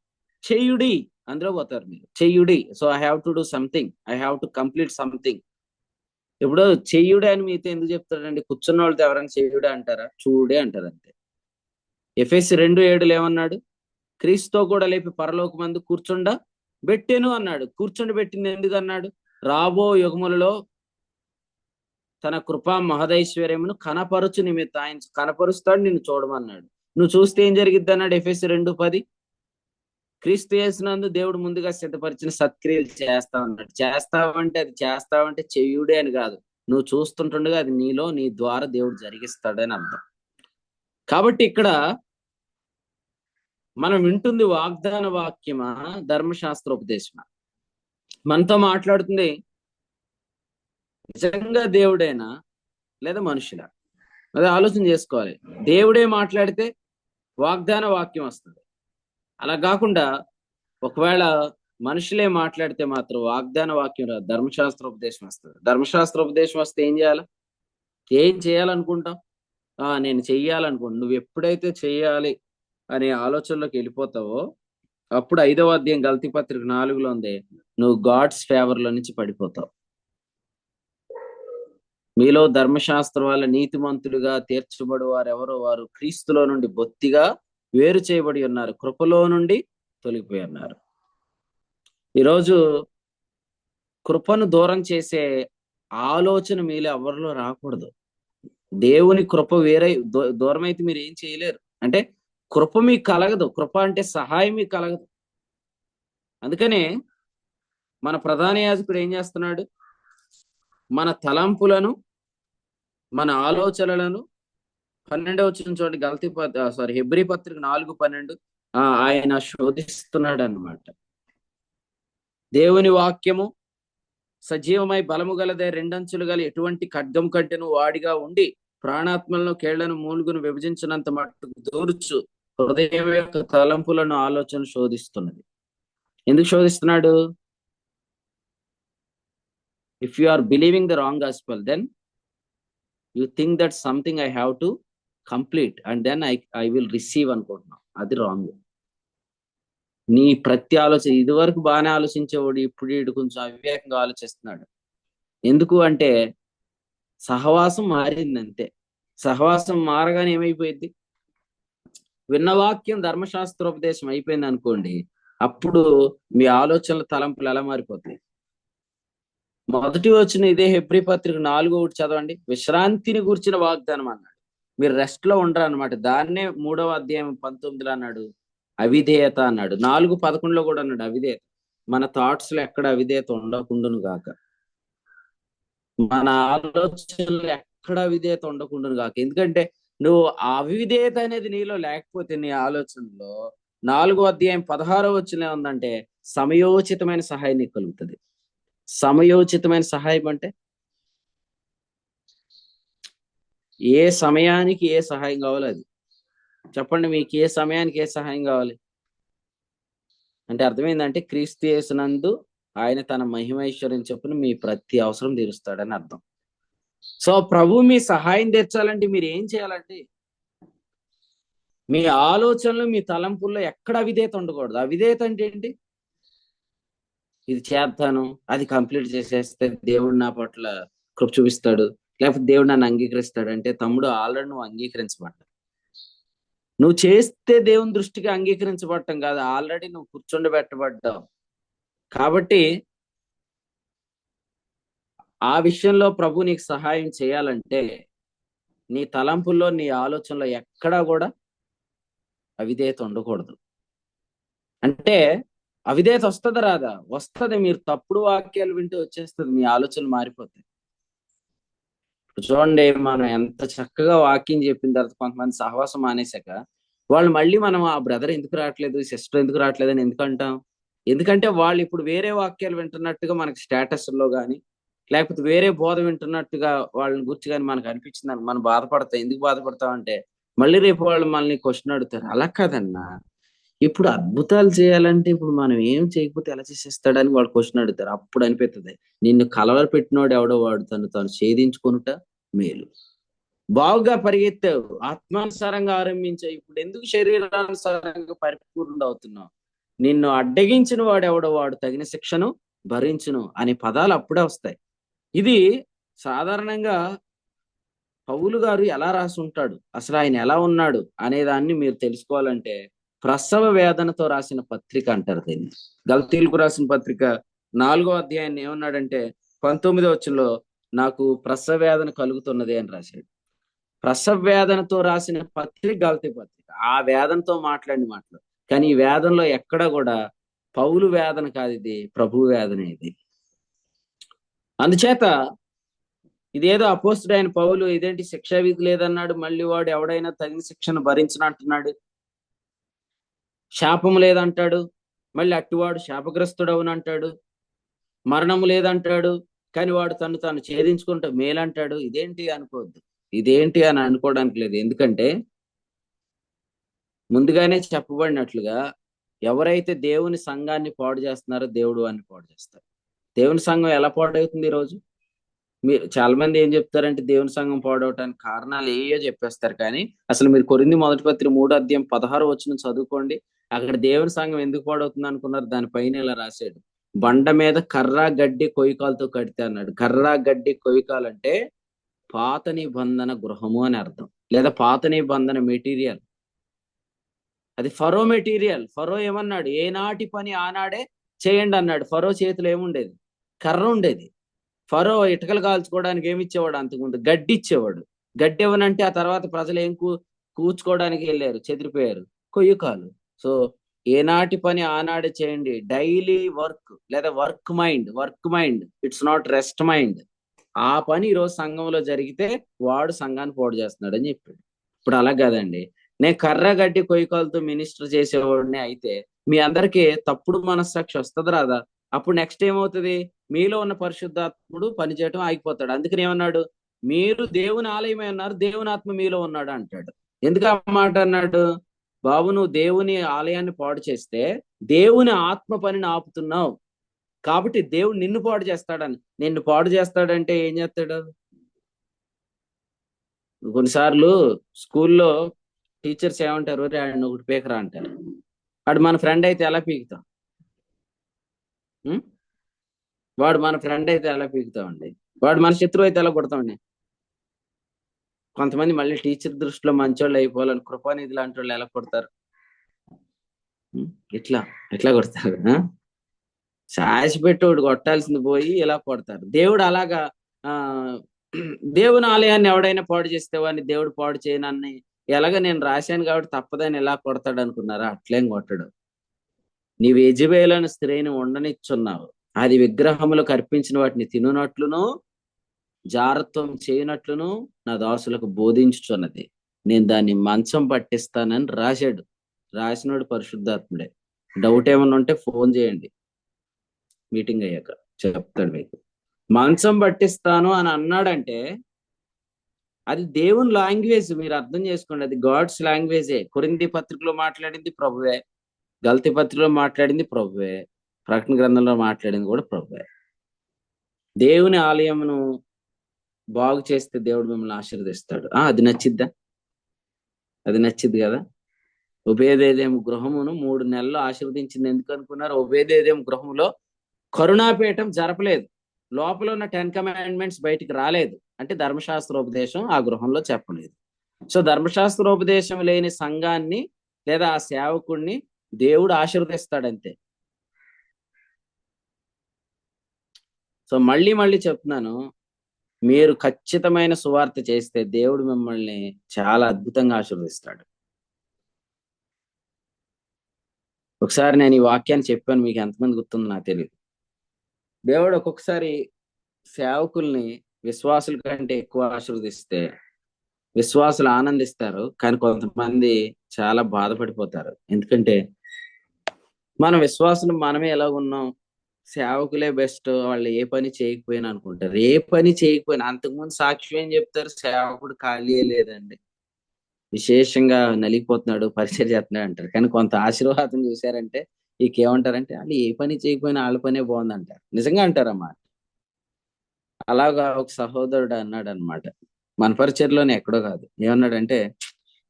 చెయ్యుడి అందులో పోతారు మీరు. చెయ్యుడి, so I have to do something, I have to complete something. ఇప్పుడు చెయ్యుడే అని మీతో ఎందుకు చెప్తాడండి? కూర్చున్న వాళ్ళతో ఎవరైనా చెయ్యుడే అంటారా? చూడే అంటారు అంతే. ఎఫెసీ 2:7 ఏమన్నాడు? క్రీస్తుతో కూడా లేపి పరలోకమందు కూర్చుండ బెట్టెను అన్నాడు. కూర్చుండి పెట్టింది ఎందుకు అన్నాడు? రాబో యుగములలో తన కృపా మహదైశ్వర్యమును కనపరుచు నిమిత్త, ఆయన కనపరుస్తాడు, నిన్ను చూడమన్నాడు. నువ్వు చూస్తే ఏం జరిగిద్ది అన్నాడు ఎఫెసీ 2:10. క్రీస్తు యేసునందు దేవుడు ముందుగా సిద్ధపరిచిన సత్క్రియలు చేస్తావన్నాడు. చేస్తావంటే అది చేస్తావంటే చెయ్యుడే అని కాదు, నువ్వు చూస్తుంటుండగా అది నీలో, నీ ద్వారా దేవుడు జరిగిస్తాడని అర్థం. కాబట్టి ఇక్కడ మనం వింటుంది వాగ్దాన వాక్యమా, ధర్మశాస్త్ర ఉపదేశమా? మనతో మాట్లాడుతుంది నిజంగా దేవుడేనా లేదా మనుషులా? అదే ఆలోచన చేసుకోవాలి. దేవుడే మాట్లాడితే వాగ్దాన వాక్యం వస్తుంది. అలా కాకుండా ఒకవేళ మనుషులే మాట్లాడితే మాత్రం వాగ్దాన వాక్యం రాదు, ధర్మశాస్త్ర ఉపదేశం వస్తుంది. ధర్మశాస్త్ర ఉపదేశం వస్తే ఏం చేయాలి? ఏం చేయాలనుకుంటాం? నేను చెయ్యాలనుకుంటా. నువ్వు ఎప్పుడైతే చెయ్యాలి అనే ఆలోచనలోకి వెళ్ళిపోతావో, అప్పుడు 5వ అధ్యాయం గలతీ పత్రిక 4లో ఉంది, నువ్వు గాడ్స్ ఫేవర్ లో నుంచి పడిపోతావు. మీలో ధర్మశాస్త్రం వల్ల నీతిమంతులుగా తీర్చబడి వారు ఎవరో, వారు క్రీస్తులో నుండి బొత్తిగా వేరు చేయబడి ఉన్నారు, కృపలో నుండి తొలగిపోయి ఉన్నారు. ఈరోజు కృపను దూరం చేసే ఆలోచన మీలో ఎవరిలో రాకూడదు. దేవుని కృప వేరే దూరం అయితే మీరు ఏం చేయలేరు. అంటే కృప మీకు కలగదు, కృప అంటే సహాయం మీకు కలగదు. అందుకనే మన ప్రధాన యాజకుడు ఏం చేస్తున్నాడు? మన తలంపులను, మన ఆలోచనలను 12వ వచనం చూడండి, హెబ్రీ పత్రిక 4:12 ఆయన శోధిస్తున్నాడు అన్నమాట. దేవుని వాక్యము సజీవమై బలము గలదే, రెండంచులు గల ఎటువంటి ఖడ్గం కంటెను వాడిగా ఉండి ప్రాణాత్మలను కేళ్లను మూలుగును విభజించినంత మట్టుకు దూర్చు హృదయం యొక్క తలంపులను ఆలోచన శోధిస్తున్నది. ఎందుకు శోధిస్తున్నాడు? If you are believing the wrong gospel, then you think that something I have to complete and then I will receive అనుకుంటున్నాం. అది రాంగ్. నీ ప్రతి ఆలోచన ఇదివరకు బాగానే ఆలోచించేవాడు, ఇప్పుడు వీడు కొంచెం అవివేకంగా ఆలోచిస్తున్నాడు. ఎందుకు అంటే సహవాసం మారింది అంతే. సహవాసం మారగానే ఏమైపోయింది? విన్న వాక్యం ధర్మశాస్త్రోపదేశం అయిపోయింది అనుకోండి, అప్పుడు మీ ఆలోచనల తలంపులు ఎలా మారిపోతాయి? మొదటి వచ్చిన ఇదే హెబ్రీ పత్రిక 4:1 చదవండి. విశ్రాంతిని గూర్చిన వాగ్దానం అన్నాడు. మీరు రెస్ట్ లో ఉండరు అనమాట. దాన్నే 3వ అధ్యాయం 19లో అన్నాడు అవిధేయత అన్నాడు. 4:11లో కూడా అన్నాడు అవిధేయత. మన థాట్స్ లో ఎక్కడ అవిధేయత ఉండకుండాను గాక. మన ఆలోచనలు ఎక్కడ అవిధేయత ఉండకుండాను గాక. ఎందుకంటే నువ్వు ఆ అవిధేయత అనేది నీలో లేకపోతే నీ ఆలోచనలో 4వ అధ్యాయం 16వ వచనం ఏముందంటే సమయోచితమైన సహాయం నీకు కలుగుతుంది. సమయోచితమైన సహాయం అంటే ఏ సమయానికి ఏ సహాయం కావాలో అది చెప్పండి. మీకు ఏ సమయానికి ఏ సహాయం కావాలి అంటే అర్థమైందంటే క్రీస్తు యేసునందు ఆయన తన మహిమైశ్వర్యం చొప్పున మీ ప్రతి అవసరం తీరుస్తాడని అర్థం. సో ప్రభు మీ సహాయం తీర్చాలంటే మీరు ఏం చేయాలంటే మీ ఆలోచనలు మీ తలంపుల్లో ఎక్కడ అవిధేయత ఉండకూడదు. అవిధేయత అంటే ఏంటి? ఇది చేస్తాను, అది కంప్లీట్ చేసేస్తే దేవుడు నా పట్ల కృప చూపిస్తాడు, లేకపోతే దేవుడు నన్ను అంగీకరిస్తాడు అంటే తమ్ముడు ఆల్రెడీ నువ్వు అంగీకరించబడ్డా. నువ్వు చేస్తే దేవుని దృష్టికి అంగీకరించబడటం కాదు, ఆల్రెడీ నువ్వు కూర్చోబెట్టబడ్డావు. కాబట్టి ఆ విషయంలో ప్రభు నీకు సహాయం చేయాలంటే నీ తలంపుల్లో నీ ఆలోచనలో ఎక్కడా కూడా అవిధేయత ఉండకూడదు. అంటే అవిధేయత వస్తుందా రాదా? వస్తుంది. మీరు తప్పుడు వాక్యాలు వింటూ వచ్చేస్తుంది, మీ ఆలోచనలు మారిపోతాయి. చూడండి, మనం ఎంత చక్కగా వాక్యం చెప్పిన తర్వాత కొంతమంది సహవాసం మానేశాక వాళ్ళు మళ్ళీ మనం ఆ బ్రదర్ ఎందుకు రావట్లేదు, సిస్టర్ ఎందుకు రావట్లేదు అని ఎందుకు అంటాం? ఎందుకంటే వాళ్ళు ఇప్పుడు వేరే వాక్యాలు వింటున్నట్టుగా మనకి స్టేటస్ లో కానీ లేకపోతే వేరే బోధ వింటున్నట్టుగా వాళ్ళని గురించి కానీ మనకు అనిపించిందని మనం బాధపడతాం. ఎందుకు బాధపడతాం అంటే మళ్ళీ రేపు వాళ్ళు మనల్ని క్వశ్చన్ అడుగుతారు. అలా కాదన్నా, ఇప్పుడు అద్భుతాలు చేయాలంటే ఇప్పుడు మనం ఏం చేయకపోతే ఎలా చేసేస్తాడని వాళ్ళు క్వశ్చన్ అడుగుతారు. అప్పుడు అనిపిస్తుంది నిన్ను కలవర పెట్టినోడు ఎవడో వాడు తను ఛేదించుకొనుట మేలు. బాగుగా పరిగెత్తావు, ఆత్మానుసారంగా ఆరంభించావు, ఇప్పుడు ఎందుకు శరీరానుసారంగా పరిపూర్ణ అవుతున్నావు? నిన్ను అడ్డగించిన వాడు ఎవడో వాడు తగిన శిక్షను భరించును అనే పదాలు అప్పుడే వస్తాయి. ఇది సాధారణంగా పౌలు గారు ఎలా రాసి ఉంటాడు, అసలు ఆయన ఎలా ఉన్నాడు అనే దాన్ని మీరు తెలుసుకోవాలంటే ప్రసవ వేదనతో రాసిన పత్రిక అంటారు దీన్ని. గల్తీలకు రాసిన పత్రిక 4వ అధ్యాయాన్ని ఏమన్నాడంటే 19వ వచనంలో నాకు ప్రసవ వేదన కలుగుతున్నది అని రాశాడు. ప్రసవ వేదనతో రాసిన పత్రిక గల్తీ పత్రిక. ఆ వేదనతో మాట్లాడిన మాటలు. కానీ ఈ వేదనలో ఎక్కడ కూడా పౌలు వేదన కాదు, ఇది ప్రభు వేదన. ఇది అందుచేత ఇదేదో అపోస్తుడైన పౌలు ఇదేంటి శిక్షా విధి లేదన్నాడు, మళ్ళీ వాడు ఎవడైనా తగిన శిక్షను భరించిన అంటున్నాడు, శాపం లేదంటాడు, మళ్ళీ అట్టివాడు శాపగ్రస్తుడవును అంటాడు, మరణం లేదంటాడు, కానీ వాడు తను ఛేదించుకుంటూ మేలంటాడు. ఇదేంటి అనుకోవద్దు, ఇదేంటి అని అనుకోవడానికి లేదు. ఎందుకంటే ముందుగానే చెప్పబడినట్లుగా ఎవరైతే దేవుని సంఘాన్ని పాడు చేస్తున్నారో దేవుడు అని పాడు చేస్తారు. దేవుని సంఘం ఎలా పాడవుతుంది ఈరోజు? మీరు చాలా మంది ఏం చెప్తారంటే దేవుని సంఘం పాడవటానికి కారణాలు ఏయో చెప్పేస్తారు. కానీ అసలు మీరు కొరింథీ మొదటి పత్రిక 3వ అధ్యాయం 16వ వచనం చదువుకోండి. అక్కడ దేవుని సంఘం ఎందుకు పాడవుతుంది అనుకున్నారు? దానిపైన ఇలా రాశాడు, బండ మీద కర్ర గడ్డి కొయ్యకాలతో కడితే అన్నాడు. కర్ర గడ్డి కొయ్యకాలంటే పాత నిబంధన గృహము అని అర్థం, లేదా పాత నిబంధన మెటీరియల్. అది ఫరో మెటీరియల్. ఫరో ఏమన్నాడు? ఏనాటి పని ఆనాడే చేయండి అన్నాడు. ఫరో చేతిలో ఏముండేది? కర్ర ఉండేది. ఫరో ఇటుకలు కాల్చుకోవడానికి ఏమి ఇచ్చేవాడు? అంతకుముందు గడ్డి ఇచ్చేవాడు. గడ్డి ఇవ్వనంటే ఆ తర్వాత ప్రజలు ఏం కూర్చుకోవడానికి వెళ్ళారు, చెదిరిపోయారు, కొయ్యకాలు. సో ఏనాటి పని ఆనాడే చేయండి. డైలీ వర్క్ లేదా work mind, it's not rest mind. ఆ పని ఈరోజు సంఘంలో జరిగితే వాడు సంఘాన్ని పాడు చేస్తున్నాడు అని చెప్పాడు. ఇప్పుడు అలా కాదండి. నేను కర్ర గడ్డి కొయ్యకాలతో మినిస్టర్ చేసేవాడిని అయితే మీ అందరికీ తప్పుడు మనస్సాక్షి వస్తుంది రాదా? అప్పుడు నెక్స్ట్ ఏమవుతుంది? మీలో ఉన్న పరిశుద్ధాత్ముడు పనిచేయటం ఆగిపోతాడు. అందుకని ఏమన్నాడు? మీరు దేవుని ఆలయమే అన్నారు, దేవుని ఆత్మ మీలో ఉన్నాడు అంటాడు. ఎందుకు ఆ మాట అన్నాడు? బాబు, నువ్వు దేవుని ఆలయాన్ని పాడు చేస్తే దేవుని ఆత్మ పనిని ఆపుతున్నావు, కాబట్టి దేవుడు నిన్ను పాడు చేస్తాడని. నిన్ను పాడు చేస్తాడంటే ఏం చేస్తాడు? కొన్నిసార్లు స్కూల్లో టీచర్స్ ఏమంటారు, ఒకటి పేకరా అంటారు. వాడు మన ఫ్రెండ్ అయితే ఎలా పీకుతాం? ఉం? వాడు మన ఫ్రెండ్ అయితే ఎలా పీకుతామండి? వాడు మన శత్రువు అయితే ఎలా కొడతామండి? కొంతమంది మళ్ళీ టీచర్ దృష్టిలో మంచోళ్ళు అయిపోవాలని కృపానిధి లాంటి వాళ్ళు ఎలా కొడతారు? ఉం? ఇట్లా ఎట్లా కొడతారు? సాసి పెట్టి ఒకటి కొట్టాల్సింది పోయి ఇలా కొడతారు. దేవుడు అలాగా ఆ దేవుని ఆలయాన్ని ఎవడైనా పాడు చేస్తే వాడిని దేవుడు పాడు చేయనని ఎలాగ నేను రాశాను కాబట్టి తప్పదని ఎలా కొడతాడు అనుకున్నారా? అట్లేం కొట్టడు. నీవు యెజబెలను స్త్రీని ఉండనిచ్చున్నావు, అది విగ్రహములకు అర్పించిన వాటిని తినునట్లును జారత్వం చేయనట్లును నా దాసులకు బోధించుచున్నది. నేను దాన్ని మంచం పట్టిస్తానని రాశాడు. రాసినోడు పరిశుద్ధాత్ముడే. డౌట్ ఏమన్నా ఉంటే ఫోన్ చేయండి, మీటింగ్ అయ్యాక చెప్తాడు మీకు. మంచం పట్టిస్తాను అని అన్నాడంటే అది దేవుని లాంగ్వేజ్, మీరు అర్థం చేసుకోండి. అది గాడ్స్ లాంగ్వేజే. కొరింథీ పత్రికలో మాట్లాడింది ప్రభువే, గలతీ పత్రికలో మాట్లాడింది ప్రభువే, ప్రకటన గ్రంథంలో మాట్లాడింది కూడా ప్రభువే. దేవుని ఆలయమును బాగు చేస్తే దేవుడు మిమ్మల్ని ఆశీర్వదిస్తాడు. అది నచ్చిద్దా? అది నచ్చిద్ది కదా. ఒబేదేదేము గృహమును 3 నెలలు ఆశీర్వదించింది ఎందుకు అనుకున్నారు? ఒబేదేదేము గృహములో కరుణాపీఠం జరపలేదు. లోపల ఉన్న 10 కమాండ్మెంట్స్ బయటికి రాలేదు. అంటే ధర్మశాస్త్రోపదేశం ఆ గృహంలో చెప్పలేదు. సో ధర్మశాస్త్రోపదేశం లేని సంఘాన్ని లేదా ఆ సేవకుడిని దేవుడు ఆశీర్వదిస్తాడంతే. సో మళ్ళీ మళ్ళీ చెప్తున్నాను, మీరు ఖచ్చితమైన సువార్త చేస్తే దేవుడు మిమ్మల్ని చాలా అద్భుతంగా ఆశీర్వదిస్తాడు. ఒకసారి నేను ఈ వాక్యాన్ని చెప్పాను, మీకు ఎంతమంది గుర్తుందో నాకు తెలియదు. దేవుడు ఒక్కొక్కసారి సేవకుల్ని విశ్వాసుల కంటే ఎక్కువ ఆశీర్వదిస్తే విశ్వాసులు ఆనందిస్తారు, కానీ కొంతమంది చాలా బాధపడిపోతారు. ఎందుకంటే మన విశ్వాసులు మనమే ఎలా ఉన్నాం, సేవకులే బెస్ట్, వాళ్ళు ఏ పని చేయకపోయినా అనుకుంటారు. ఏ పని చేయకపోయినా అంతకుముందు సాక్ష్యం ఏం చెప్తారు? సేవకుడు ఖాళీ లేదండి, విశేషంగా నలిగిపోతున్నాడు, పరిచయం చేస్తున్నాడు అంటారు. కానీ కొంత ఆశీర్వాదం చూశారంటే ఏమంటారంటే వాళ్ళు ఏ పని చేయకపోయినా వాళ్ళ పనే బాగుంది అంటారు. నిజంగా అంటారన్నమాట. అలాగా ఒక సహోదరుడు అన్నాడు అనమాట, మన పరిచయలోనే ఎక్కడో కాదు. ఏమన్నాడంటే,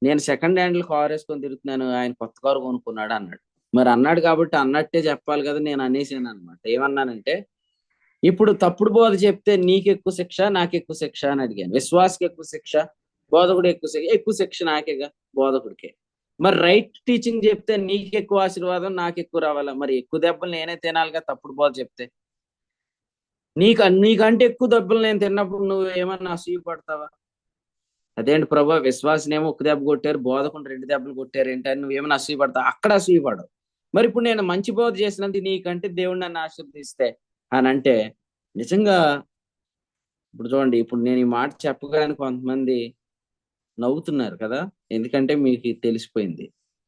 నేను సెకండ్ హ్యాండ్ కార్ వేసుకొని తిరుగుతున్నాను, ఆయన కొత్త కారు కొనుక్కున్నాడు అన్నాడు. మరి అన్నాడు కాబట్టి అన్నట్టే చెప్పాలి కదా. నేను అనేసాను అనమాట. ఏమన్నానంటే, ఇప్పుడు తప్పుడు బోధ చెప్తే నీకు ఎక్కువ శిక్ష నాకు ఎక్కువ శిక్ష అని అడిగాను. విశ్వాసకి ఎక్కువ శిక్ష, బోధకుడు ఎక్కువ శిక్ష నాకేగా, బోధకుడికే. మరి రైట్ టీచింగ్ చెప్తే నీకు ఎక్కువ ఆశీర్వాదం నాకు ఎక్కువ రావాలా? మరి ఎక్కువ దెబ్బలు నేనే తినాలిగా తప్పుడు బోధ చెప్తే. నీకంటే ఎక్కువ దెబ్బలు నేను తిన్నప్పుడు నువ్వు ఏమన్నా అసూయ పడతావా? అదేంటి ప్రభా, విశ్వాసనేమో ఒక దెబ్బ కొట్టారు, బోధకుని 2 దెబ్బలు కొట్టారు ఏంటని నువ్వేమైనా అసూయ పడతావు? అక్కడ అసూయ పడవు. మరి ఇప్పుడు నేను మంచి బోధ చేసినందుకు నీకంటే దేవుడు నన్ను ఆశీర్వదిస్తే అని అంటే నిజంగా. ఇప్పుడు చూడండి, ఇప్పుడు నేను ఈ మాట చెప్పగానే కొంతమంది నవ్వుతున్నారు కదా, ఎందుకంటే మీకు తెలిసిపోయింది.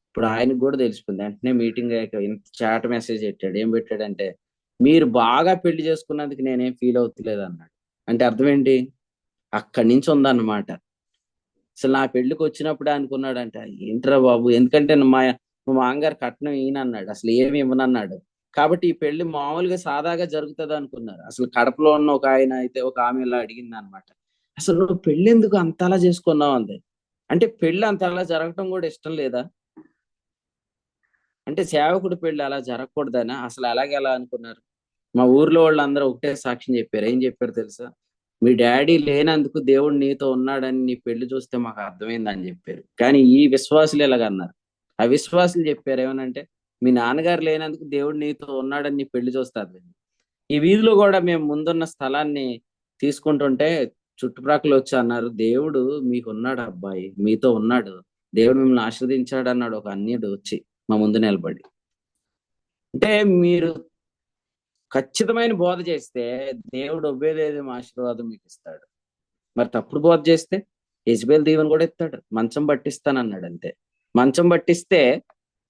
ఇప్పుడు ఆయనకు కూడా తెలిసిపోయింది. వెంటనే మీటింగ్ అయ్యాక ఇంత చాట్ మెసేజ్ పెట్టాడు. ఏం పెట్టాడంటే, మీరు బాగా పెళ్లి చేసుకున్నందుకు నేనేం ఫీల్ అవుతలేదు అన్నాడు. అంటే అర్థం ఏంటి? అక్కడి నుంచి ఉందన్నమాట. అసలు నా పెళ్లికి వచ్చినప్పుడే అనుకున్నాడంట, ఏంట్రా బాబు, ఎందుకంటే మా మామగారు కట్నం ఈయన అన్నాడు, అసలు ఏమి ఇవ్వనన్నాడు. కాబట్టి ఈ పెళ్లి మామూలుగా సాదాగా జరుగుతుంది అనుకున్నారు. అసలు కడపలో ఉన్న ఒక ఆయన అయితే ఒక ఆమె ఇలా అడిగింది అనమాట, అసలు నువ్వు పెళ్లి ఎందుకు అంతలా చేసుకున్నావు అంది. అంటే పెళ్లి అంతలా జరగటం కూడా ఇష్టం లేదా? అంటే సేవకుడి పెళ్లి అలా జరగకూడదనా? అసలు అలాగే ఎలా అనుకున్నారు? మా ఊర్లో వాళ్ళందరూ ఒకటే సాక్ష్యం చెప్పారు. ఏం చెప్పారు తెలుసా? మీ డాడీ లేనందుకు దేవుడు నీతో ఉన్నాడని నీ పెళ్లి చూస్తే మాకు అర్థమైందని చెప్పారు. కానీ ఈ విశ్వాసులు ఎలాగన్నారు? అవిశ్వాసులు చెప్పారు ఏమనంటే, మీ నాన్నగారు లేనందుకు దేవుడు నీతో ఉన్నాడని నీ పెళ్లి చూస్తే అర్థమైంది. ఈ వీధిలో కూడా మేము ముందున్న స్థలాన్ని తీసుకుంటుంటే చుట్టుప్రక్కల వచ్చి అన్నారు, దేవుడు మీకు ఉన్నాడు అబ్బాయి, మీతో ఉన్నాడు, దేవుడు మిమ్మల్ని ఆశీర్వదించాడు అన్నాడు ఒక అన్యుడు వచ్చి మా ముందు నిలబడి. అంటే మీరు ఖచ్చితమైన బోధ చేస్తే దేవుడు ఒబేదేదేమో ఆశీర్వాదం మీకు ఇస్తాడు. మరి తప్పుడు బోధ చేస్తే యెజబెల్ దీవెన కూడా ఇస్తాడు. మంచం పట్టిస్తానన్నాడు అంతే. మంచం పట్టిస్తే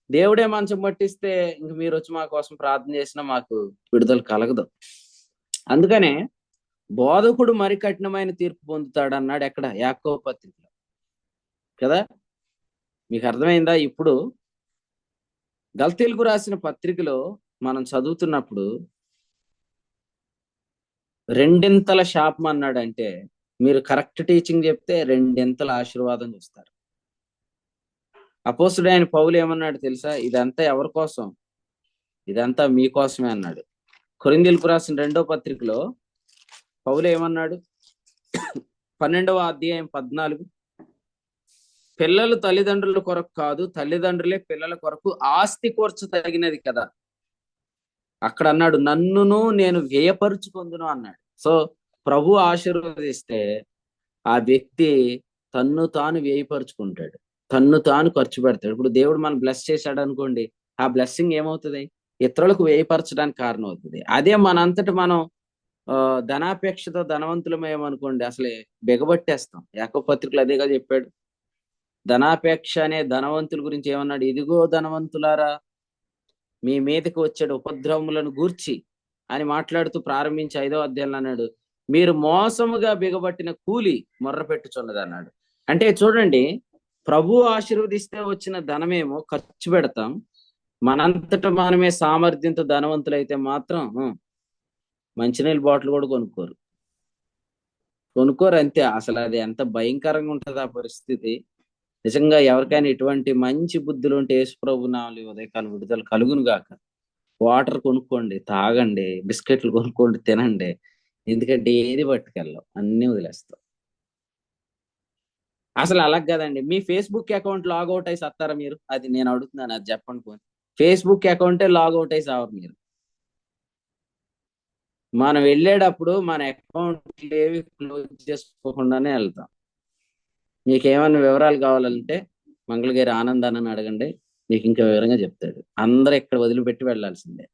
దేవుడే మంచం పట్టిస్తే ఇంక మీరు వచ్చి మా కోసం ప్రార్థన చేసినా మాకు విడుదల కలగదు. అందుకనే బోధకుడు మరి కఠినమైన తీర్పు పొందుతాడు అన్నాడు. ఎక్కడ? యాకోబు పత్రికలో కదా. మీకు అర్థమైందా? ఇప్పుడు గల్తీలకు రాసిన పత్రికలో మనం చదువుతున్నప్పుడు రెండింతల శాపం అన్నాడంటే మీరు కరెక్ట్ టీచింగ్ చెప్తే రెండింతల ఆశీర్వాదం చూస్తారు. అపోస్తుడైన పౌలు ఏమన్నాడు తెలుసా? ఇదంతా ఎవరి కోసం? ఇదంతా మీకోసమే అన్నాడు. కొరింథీయులకు రాసిన 2వ పత్రికలో పౌలు ఏమన్నాడు? 12వ అధ్యాయం 14, పిల్లలు తల్లిదండ్రుల కొరకు కాదు, తల్లిదండ్రులే పిల్లల కొరకు ఆస్తి కూర్చదగినది కదా. అక్కడ అన్నాడు, నన్నును నేను వ్యయపరుచుకొందును అన్నాడు. సో ప్రభు ఆశీర్వదిస్తే ఆ వ్యక్తి తన్ను తాను వ్యయపరుచుకుంటాడు, తన్ను తాను ఖర్చు పెడతాడు. ఇప్పుడు దేవుడు మనం బ్లెస్ చేశాడు అనుకోండి, ఆ బ్లెస్సింగ్ ఏమవుతుంది? ఇతరులకు వ్యయపరచడానికి కారణం అవుతుంది. అదే మనంతటి మనం ధనాపేక్షతో ధనవంతులమేమనుకోండి, అసలే బిగబట్టేస్తాం. యాకోబు పత్రికలు అదేగా చెప్పాడు. ధనాపేక్ష అనే ధనవంతుల గురించి ఏమన్నాడు? ఇదిగో ధనవంతులారా, మీ మీదకి వచ్చాడు ఉపద్రవములను గూర్చి అని మాట్లాడుతూ ప్రారంభించి 5వ అధ్యాయంలో అన్నాడు, మీరు మోసముగా బిగబట్టిన కూలి మొర్ర పెట్టుచున్నది అన్నాడు. అంటే చూడండి, ప్రభు ఆశీర్వదిస్తే వచ్చిన ధనమేమో ఖర్చు పెడతాం, మనంతట మనమే సామర్థ్యంతో ధనవంతులైతే మాత్రం మంచినీళ్ళ బాటిల్ కూడా కొనుక్కోరు అంతే. అసలు అది ఎంత భయంకరంగా ఉంటది ఆ పరిస్థితి. నిజంగా ఎవరికైనా ఇటువంటి మంచి బుద్ధులు ఉంటే యేసు ప్రభు నామములో ఉదయకాలం విడుదల కలుగును గాక. వాటర్ కొనుక్కోండి, తాగండి, బిస్కెట్లు కొనుక్కోండి, తినండి. ఎందుకంటే ఏది పట్టుకెళ్ళాం, అన్ని వదిలేస్తాం. అసలు అలా కదండి. మీ ఫేస్బుక్ అకౌంట్ లాగౌట్ అయి సత్తారా మీరు? అది నేను అడుగుతున్నాను, అది చెప్పండి. పోనీ ఫేస్బుక్ అకౌంటే లాగౌట్ అయి సావరు మీరు. మనం వెళ్ళేటప్పుడు మన అకౌంట్ ఏవి క్లోజ్ చేసుకోకుండానే వెళ్తాం. మీకు ఏమైనా వివరాలు కావాలంటే మంగళగిరి ఆనందాన్ని అడగండి, మీకు ఇంకా వివరంగా చెప్తాడు. అందరూ ఇక్కడ వదిలిపెట్టి వెళ్ళాల్సిందే.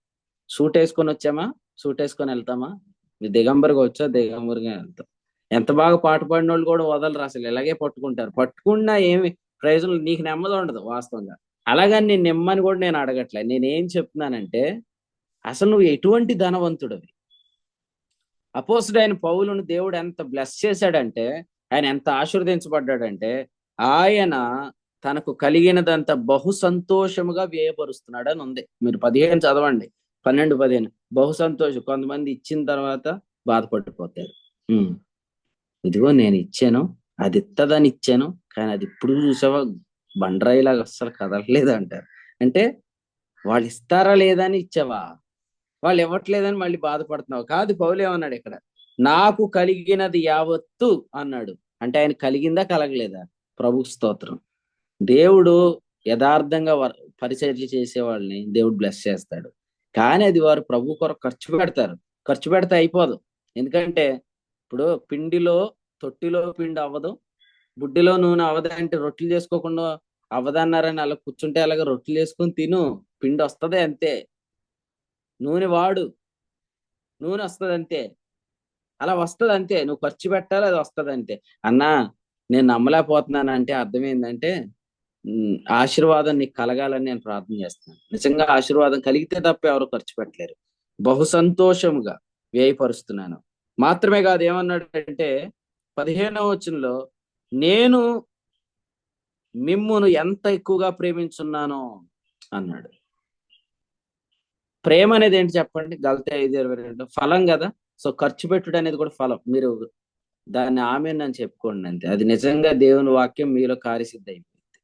సూట్ వేసుకొని వచ్చామా, సూట్ వేసుకొని వెళ్తామా? మీరు దిగంబరిగా వచ్చా, దిగంబరిగా వెళ్తాం. ఎంత బాగా పాట పాడిన వాళ్ళు కూడా వదలరు, అసలు ఇలాగే పట్టుకుంటారు. పట్టుకున్నా ఏమి ప్రయోజనం, నీకు నెమ్మది ఉండదు వాస్తవంగా. అలాగని నేను నెమ్మని కూడా నేను అడగట్లే. నేనేం చెప్తున్నానంటే, అసలు నువ్వు ఎటువంటి ధనవంతుడివి? అపోస్తుడైన పౌలును దేవుడు ఎంత బ్లెస్ చేశాడంటే, ఆయన ఎంత ఆశీర్వదించబడ్డాడంటే, ఆయన తనకు కలిగినదంతా బహు సంతోషముగా వ్యయపరుస్తున్నాడు అని ఉంది. మీరు 15 చదవండి, 12-15. బహు సంతోషం. కొంతమంది ఇచ్చిన తర్వాత బాధపడిపోతారు. ఇదిగో నేను ఇచ్చాను, అది ఇత్తదని ఇచ్చాను, కానీ అది ఇప్పుడు చూసావా బండరాయిలాగా అస్సలు కదలలేదు అంటారు. అంటే వాళ్ళు ఇస్తారా లేదా అని ఇచ్చావా, వాళ్ళు ఇవ్వట్లేదని మళ్ళీ బాధపడుతున్నావు. కాదు, పౌలు ఏమన్నాడు ఇక్కడ? నాకు కలిగినది యావత్తు అన్నాడు. అంటే ఆయన కలిగిందా కలగలేదా? ప్రభు స్తోత్రం. దేవుడు యథార్థంగా పరిచర్య చేసే వాళ్ళని దేవుడు బ్లెస్ చేస్తాడు. కానీ అది వారు ప్రభు కొరకు ఖర్చు పెడతారు. ఖర్చు పెడితే అయిపోదు. ఎందుకంటే ఇప్పుడు తొట్టిలో పిండి అవ్వదు, బుడ్డిలో నూనె అవ్వదు. అంటే రొట్టెలు చేసుకోకుండా అవ్వదన్నారని అలా కూర్చుంటే అలాగే రొట్టెలు చేసుకుని తిను, పిండి వస్తుంది అంతే. నూనె వాడు, నూనె వస్తుంది అంతే. అలా వస్తుంది అంతే. నువ్వు ఖర్చు పెట్టాలి, అది వస్తుంది అంతే. అన్నా నేను నమ్మలేకపోతున్నాను అంటే అర్థం ఏంటంటే, ఆశీర్వాదం నీకు కలగాలని నేను ప్రార్థన చేస్తున్నాను. నిజంగా ఆశీర్వాదం కలిగితే తప్ప ఎవరు ఖర్చు పెట్టలేరు. బహు సంతోషముగా వ్యయపరుస్తున్నాను. మాత్రమే కాదు, ఏమన్నాడంటే 15వ వచనంలో, నేను మిమ్మును ఎంత ఎక్కువగా ప్రేమించున్నానో అన్నాడు. ప్రేమ అనేది ఏంటి చెప్పండి? గలతీ 5:22 ఫలం కదా. సో ఖర్చు పెట్టుడు అనేది కూడా ఫలం. మీరు దాన్ని ఆమేన్ అని చెప్పుకోండి అంతే. అది నిజంగా దేవుని వాక్యం మీలో కార్యసిద్ధి అయిపోయింది.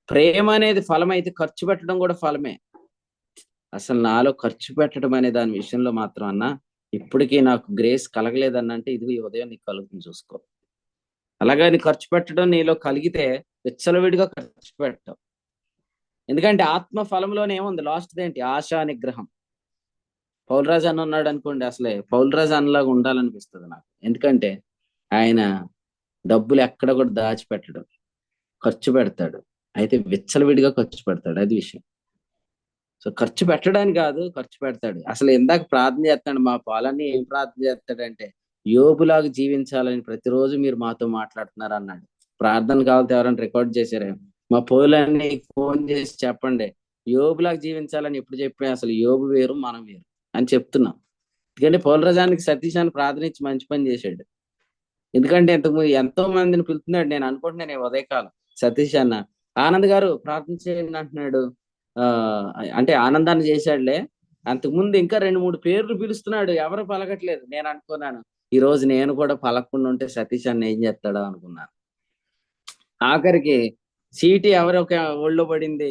ప్రేమ అనేది ఫలం అయితే ఖర్చు పెట్టడం కూడా ఫలమే. అసలు నాలో ఖర్చు పెట్టడం అనే దాని విషయంలో మాత్రం అన్నా ఇప్పటికీ నాకు గ్రేస్ కలగలేదన్న అంటే, ఇది ఈ ఉదయం నీకు కలుగుతుంది చూసుకో. అలాగా నీ ఖర్చు పెట్టడం నీలో కలిగితే విచ్చలవిడిగా ఖర్చు పెట్టడం. ఎందుకంటే ఆత్మ ఫలంలోనే ఏముంది? లాస్ట్ ఏంటి? ఆశా నిగ్రహం. పౌలరాజు అన్న ఉన్నాడు అనుకోండి, అసలే పౌలరాజు అన్నలాగా ఉండాలనిపిస్తుంది నాకు. ఎందుకంటే ఆయన డబ్బులు ఎక్కడ కూడా దాచిపెట్టడం, ఖర్చు పెడతాడు. అయితే విచ్చలవిడిగా ఖర్చు పెడతాడు, అది విషయం. సో ఖర్చు పెట్టడానికి కాదు, ఖర్చు పెడతాడు. అసలు ఇందాక ప్రార్థన చేస్తాడు, మా పాలన్నీ ఏం ప్రార్థన చేస్తాడంటే, యోబులాగా జీవించాలని ప్రతిరోజు మీరు మాతో మాట్లాడుతున్నారు అన్నాడు. ప్రార్థన కావాలి, ఎవరైనా రికార్డ్ చేశారే? మా పౌలన్నీ ఫోన్ చేసి చెప్పండి, యోబులాగా జీవించాలని ఎప్పుడు చెప్పా? అసలు యోబు వేరు, మనం వేరు అని చెప్తున్నాం. ఎందుకంటే పౌలరాజానికి సతీష్ అని ప్రార్థన ఇచ్చి మంచి పని చేశాడు. ఎందుకంటే ఇంతకుముందు ఎంతో మందిని పిలుతున్నాడు. నేను అనుకుంటున్నాను ఉదయకాలం, సతీష్ అన్న ఆనంద్ గారు ప్రార్థన చేయండి అంటున్నాడు. అంటే ఆనందాన్ని చేశాడులే, అంతకుముందు ఇంకా 2-3 పేర్లు పిలుస్తున్నాడు, ఎవరు పలకట్లేదు. నేను అనుకున్నాను, ఈ రోజు నేను కూడా పలకకుండా ఉంటే సతీష్ అన్న ఏం చేస్తాడో అనుకున్నాను. ఆఖరికి చీటి ఎవరొక ఒళ్ళో పడింది,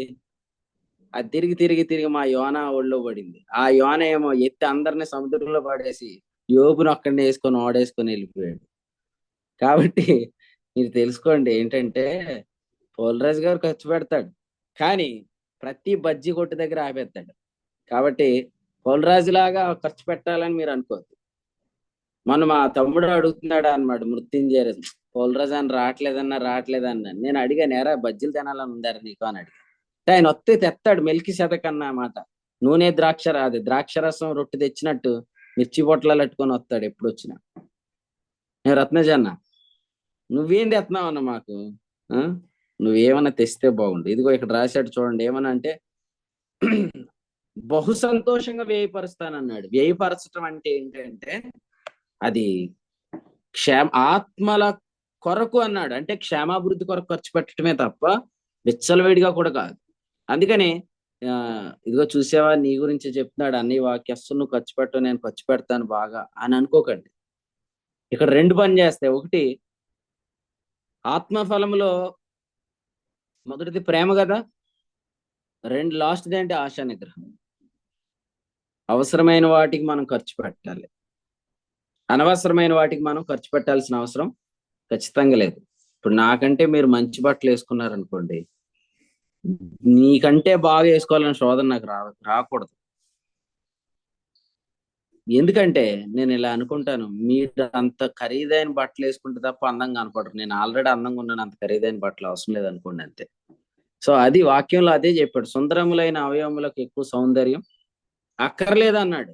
అది తిరిగి తిరిగి తిరిగి మా యోన ఒళ్ళో పడింది. ఆ యోన ఏమో ఎత్తి అందరిని సముద్రంలో పడేసి యోబును ఒక్కడిని వేసుకొని ఓడేసుకొని వెళ్ళిపోయాడు. కాబట్టి మీరు తెలుసుకోండి ఏంటంటే, పోలరాజు గారు ఖర్చు పెడతాడు, కానీ ప్రతి బజ్జీ కొట్టు దగ్గర ఆపేస్తాడు. కాబట్టి పోలరాజు లాగా ఖర్చు పెట్టాలని మీరు అనుకోవద్దు. మొన్న మా తమ్ముడు అడుగుతున్నాడు అన్నమాట, మృత్యుంజయ పోలరాజు అని రావట్లేదన్నా. నేను అడిగాను, ఎరా బజ్జీలు తినాలని ఉందారా నీకు అని అడిగా. అంటే ఆయన వస్తే తెస్తాడు, మెల్కి సెదకన్నా మాట. నూనె ద్రాక్షరసం రొట్టె తెచ్చినట్టు మిర్చి పొట్లాలు అట్టుకొని వస్తాడు ఎప్పుడు వచ్చినా. నేను రత్నజన్న, నువ్వేం తెస్తున్నావు అన్న మాకు, నువ్వేమన్నా తెస్తే బాగుండు. ఇదిగో ఇక్కడ రాశాడు చూడండి, ఏమన్నా అంటే బహు సంతోషంగా వ్యయపరుస్తానన్నాడు. వ్యయపరచడం అంటే ఏంటంటే అది ఆత్మల కొరకు అన్నాడు. అంటే క్షేమాభివృద్ధి కొరకు ఖర్చు పెట్టడమే తప్ప విచ్చలవేడిగా కూడా కాదు. అందుకని ఇదిగో చూసావా, నీ గురించి చెప్తున్నాడు అన్ని వాక్యస్తు, నువ్వు ఖర్చు పెట్టు, నేను ఖర్చు పెడతాను బాగా అని అనుకోకండి. ఇక్కడ రెండు పని చేస్తాయి. ఒకటి, ఆత్మఫలములో మొదటిది ప్రేమ కదా, రెండు లాస్ట్ది అంటే ఆశా నిగ్రహం. అవసరమైన వాటికి మనం ఖర్చు పెట్టాలి, అనవసరమైన వాటికి మనం ఖర్చు పెట్టాల్సిన అవసరం ఖచ్చితంగా లేదు. ఇప్పుడు నాకంటే మీరు మంచి బట్టలు వేసుకున్నారనుకోండి, నీకంటే బాగా వేసుకోవాలని శోధన నాకు రాకూడదు. ఎందుకంటే నేను ఇలా అనుకుంటాను, మీరు అంత ఖరీదైన బట్టలు వేసుకుంటే తప్ప అందంగా కనపడరు. నేను ఆల్రెడీ అందంగా ఉన్నాను, అంత ఖరీదైన బట్టలు అవసరం లేదనుకోండి, అంతే. సో అది వాక్యంలో అదే చెప్పాడు, సుందరములైన అవయవములకు ఎక్కువ సౌందర్యం అక్కర్లేదన్నాడు.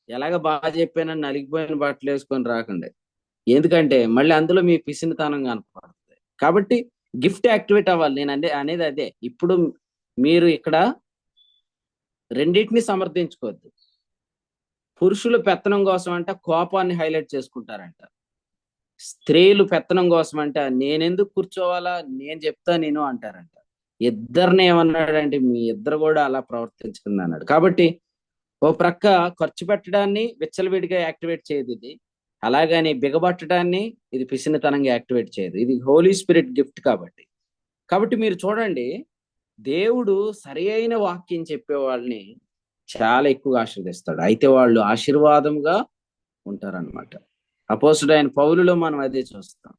ఎలాగ బాగా చెప్పానని నలిగిపోయిన బట్టలు వేసుకొని రాకండి, ఎందుకంటే మళ్ళీ అందులో మీ పిసినితనం కనపడుతుంది. కాబట్టి గిఫ్ట్ యాక్టివేట్ అవ్వాలి. నేను అనేది అదే. ఇప్పుడు మీరు ఇక్కడ రెండింటిని సమర్థించుకోవద్దు. పురుషులు పెత్తనం కోసం అంటే కోపాన్ని హైలైట్ చేసుకుంటారంట, స్త్రీలు పెత్తనం కోసం అంటే నేనెందుకు కూర్చోవాలా, నేను చెప్తా నేను అంటారంట. ఇద్దరిని ఏమన్నాడంటే, మీ ఇద్దరు కూడా అలా ప్రవర్తించుకుంది అన్నాడు. కాబట్టి ఓ ప్రక్క ఖర్చు పెట్టడాన్ని విచ్చలవిడిగా యాక్టివేట్ చేయదు ఇది, అలాగని బిగబట్టడాన్ని ఇది పిసినితనంగా యాక్టివేట్ చేయదు. ఇది హోలీ స్పిరిట్ గిఫ్ట్. కాబట్టి మీరు చూడండి, దేవుడు సరి అయిన వాక్యం చెప్పే వాళ్ళని చాలా ఎక్కువగా ఆశీర్వదిస్తాడు. అయితే వాళ్ళు ఆశీర్వాదంగా ఉంటారన్నమాట. అపోస్తుడైన పౌలులో మనం అదే చూస్తాం.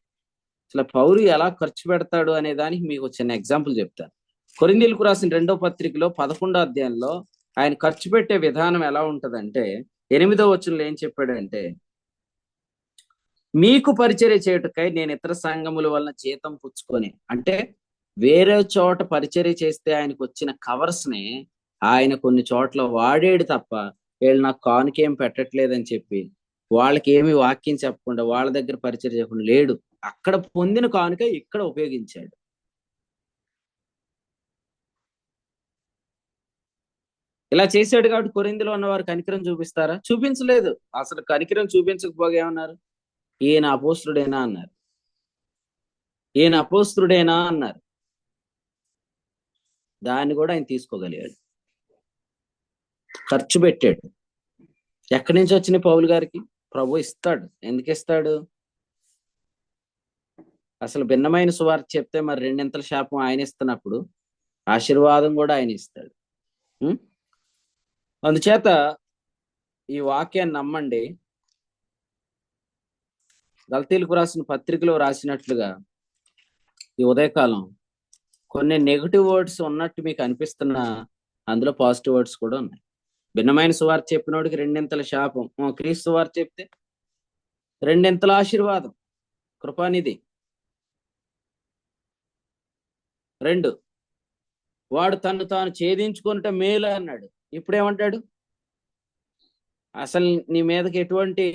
అసలు పౌలు ఎలా ఖర్చు పెడతాడు అనే దానికి మీకు చిన్న ఎగ్జాంపుల్ చెప్తాను. కొరింథీయులకు రాసిన 2వ పత్రికలో 11వ అధ్యాయంలో ఆయన ఖర్చు పెట్టే విధానం ఎలా ఉంటదంటే, 8వ వచనంలో ఏం చెప్పాడంటే, మీకు పరిచర్య చేయుటకై నేను ఇతర సంఘముల వలన జీతం పుచ్చుకొని, అంటే వేరే చోట పరిచర్య చేస్తే ఆయనకు వచ్చిన కవర్స్ ని ఆయన కొన్ని చోట్ల వాడాడు తప్ప, వీళ్ళు నాకు కానుకేం పెట్టట్లేదని చెప్పి వాళ్ళకి ఏమి వాక్యం చెప్పకుండా వాళ్ళ దగ్గర పరిచర్య చేయకుండా లేడు. అక్కడ పొందిన కానుక ఇక్కడ ఉపయోగించాడు. ఇలా చేశాడు కాబట్టి కొరింథీలో ఉన్నవారు కనికరం చూపిస్తారా? చూపించలేదు. అసలు కనికరం చూపించకపోగా ఏమన్నారు, ఈయన అపోస్తుడేనా అన్నారు. ఈయన అపోస్తుడేనా అన్నారు. దాన్ని కూడా ఆయన తీసుకోగలిగాడు, ఖర్చు పెట్టాడు. ఎక్కడి నుంచి వచ్చినాయి పౌలు గారికి? ప్రభు ఇస్తాడు. ఎందుకు ఇస్తాడు? అసలు భిన్నమైన సువార్త చెప్తే మరి రెండింతల శాపం ఆయన ఇస్తున్నప్పుడు ఆశీర్వాదం కూడా ఆయన ఇస్తాడు. అందుచేత ఈ వాక్యాన్ని నమ్మండి. గలతీయులకు రాసిన పత్రికలో రాసినట్లుగా ఈ ఉదయకాలం కొన్ని నెగిటివ్ వర్డ్స్ ఉన్నట్టు మీకు అనిపిస్తున్నా, అందులో పాజిటివ్ వర్డ్స్ కూడా ఉన్నాయి. భిన్నమైన సువార్త చెప్పినోడికి రెండింతల శాపం, క్రీస్తు సువార్త చెప్తే రెండింతల ఆశీర్వాదం, కృపానిధి. 2, వాడు తను తాను ఛేదించుకున్నట మేలు అన్నాడు. ఇప్పుడేమంటాడు? అసలు నీ మీదకి ఎటువంటి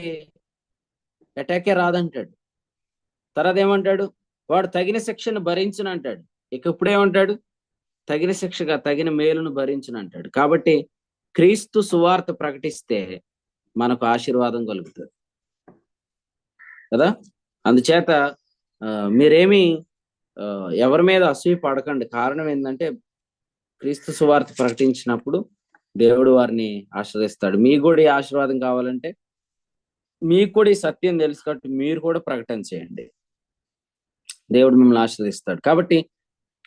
అటాకే రాదంటాడు. తర్వాత ఏమంటాడు? వాడు తగిన శిక్షను భరించును అంటాడు. ఇక ఇప్పుడేమంటాడు? తగిన శిక్షగా తగిన మేలును భరించును అంటాడు. కాబట్టి క్రీస్తు సువార్త ప్రకటిస్తే మనకు ఆశీర్వాదం కలుగుతుంది కదా. అందుచేత మీరేమి ఎవరి మీద అసూయ పడకండి. కారణం ఏంటంటే, క్రీస్తు సువార్త ప్రకటించినప్పుడు దేవుడు వారిని ఆశీర్వదిస్తాడు. మీకు కూడా ఈ ఆశీర్వాదం కావాలంటే, మీకు కూడా ఈ సత్యం తెలుసు కాబట్టి మీరు కూడా ప్రకటన చేయండి, దేవుడు మిమ్మల్ని ఆశీర్వదిస్తాడు. కాబట్టి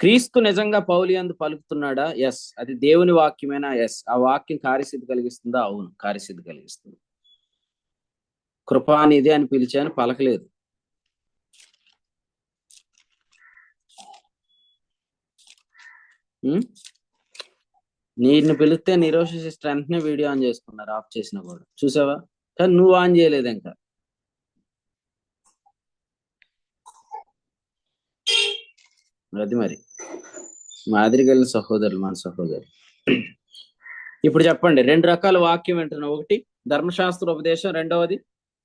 క్రీస్తు నిజంగా పౌలు యందు పలుకుతున్నాడా? ఎస్. అది దేవుని వాక్యమేనా? ఎస్. ఆ వాక్యం కార్యసిద్ధి కలిగిస్తుందా? అవును, కార్యసిద్ధి కలిగిస్తుంది. కృపానిధి అని పిలిచాను, పలకలేదు. నీటిని పిలిస్తే నిరోష సిస్టర్ వెంటనే వీడియో ఆన్ చేసుకున్నారు, ఆఫ్ చేసిన కూడా చూసావా? కానీ నువ్వు ఆన్ చేయలేదు ఇంకా. అది మరి మాదిరిగల సహోదరులు, మన సహోదరులు. ఇప్పుడు చెప్పండి, 2 రకాల వాక్యం వింటున్నాం. ఒకటి ధర్మశాస్త్ర ఉపదేశం, రెండవది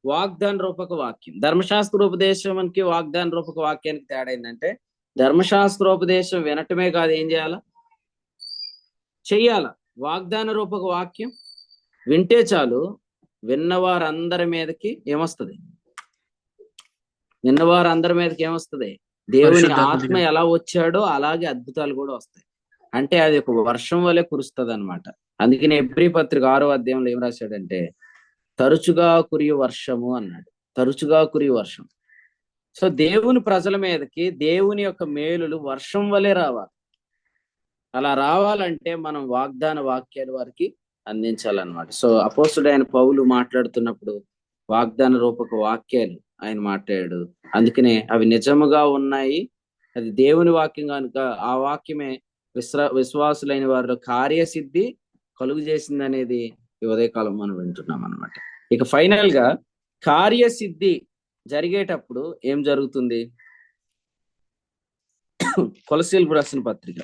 వాగ్దాన రూపక వాక్యం. ధర్మశాస్త్ర ఉపదేశానికి వాగ్దాన రూపక వాక్యానికి తేడా ఏంటంటే, ధర్మశాస్త్రోపదేశం వినటమే కాదు, ఏం చేయాలా? చెయ్యాల. వాగ్దాన రూపక వాక్యం వింటే చాలు, విన్నవారందరి మీదకి ఏమొస్తుంది? విన్నవారందరి మీదకి ఏమొస్తుంది? దేవుని ఆత్మ ఎలా వచ్చాడో అలాగే అద్భుతాలు కూడా వస్తాయి. అంటే అది ఒక వర్షం వలె కురుస్తుంది అనమాట. అందుకని ఎబ్రీ పత్రిక 6వ అధ్యాయంలో ఏం రాశాడంటే, తరచుగా కురియు వర్షము అన్నాడు. తరచుగా కురియు వర్షం. సో దేవుని ప్రజల మీదకి దేవుని యొక్క మేలులు వర్షం వలె రావాలి. అలా రావాలంటే మనం వాగ్దాన వాక్యాలు వారికి అందించాలన్నమాట. సో అపోస్తుడైన పౌలు మాట్లాడుతున్నప్పుడు వాగ్దాన రూపక వాక్యాలు ఆయన మాట్లాడాడు. అందుకనే అవి నిజముగా ఉన్నాయి, అది దేవుని వాక్యం కనుక ఆ వాక్యమే విశ్వాసులైన వారిలో కార్యసిద్ధి కలుగు చేసింది అనేది ఈ ఉదయకాలం మనం వింటున్నాం అనమాట. ఇక ఫైనల్ గా కార్యసిద్ధి జరిగేటప్పుడు ఏం జరుగుతుంది? కొలసీలకు రాసిన పత్రిక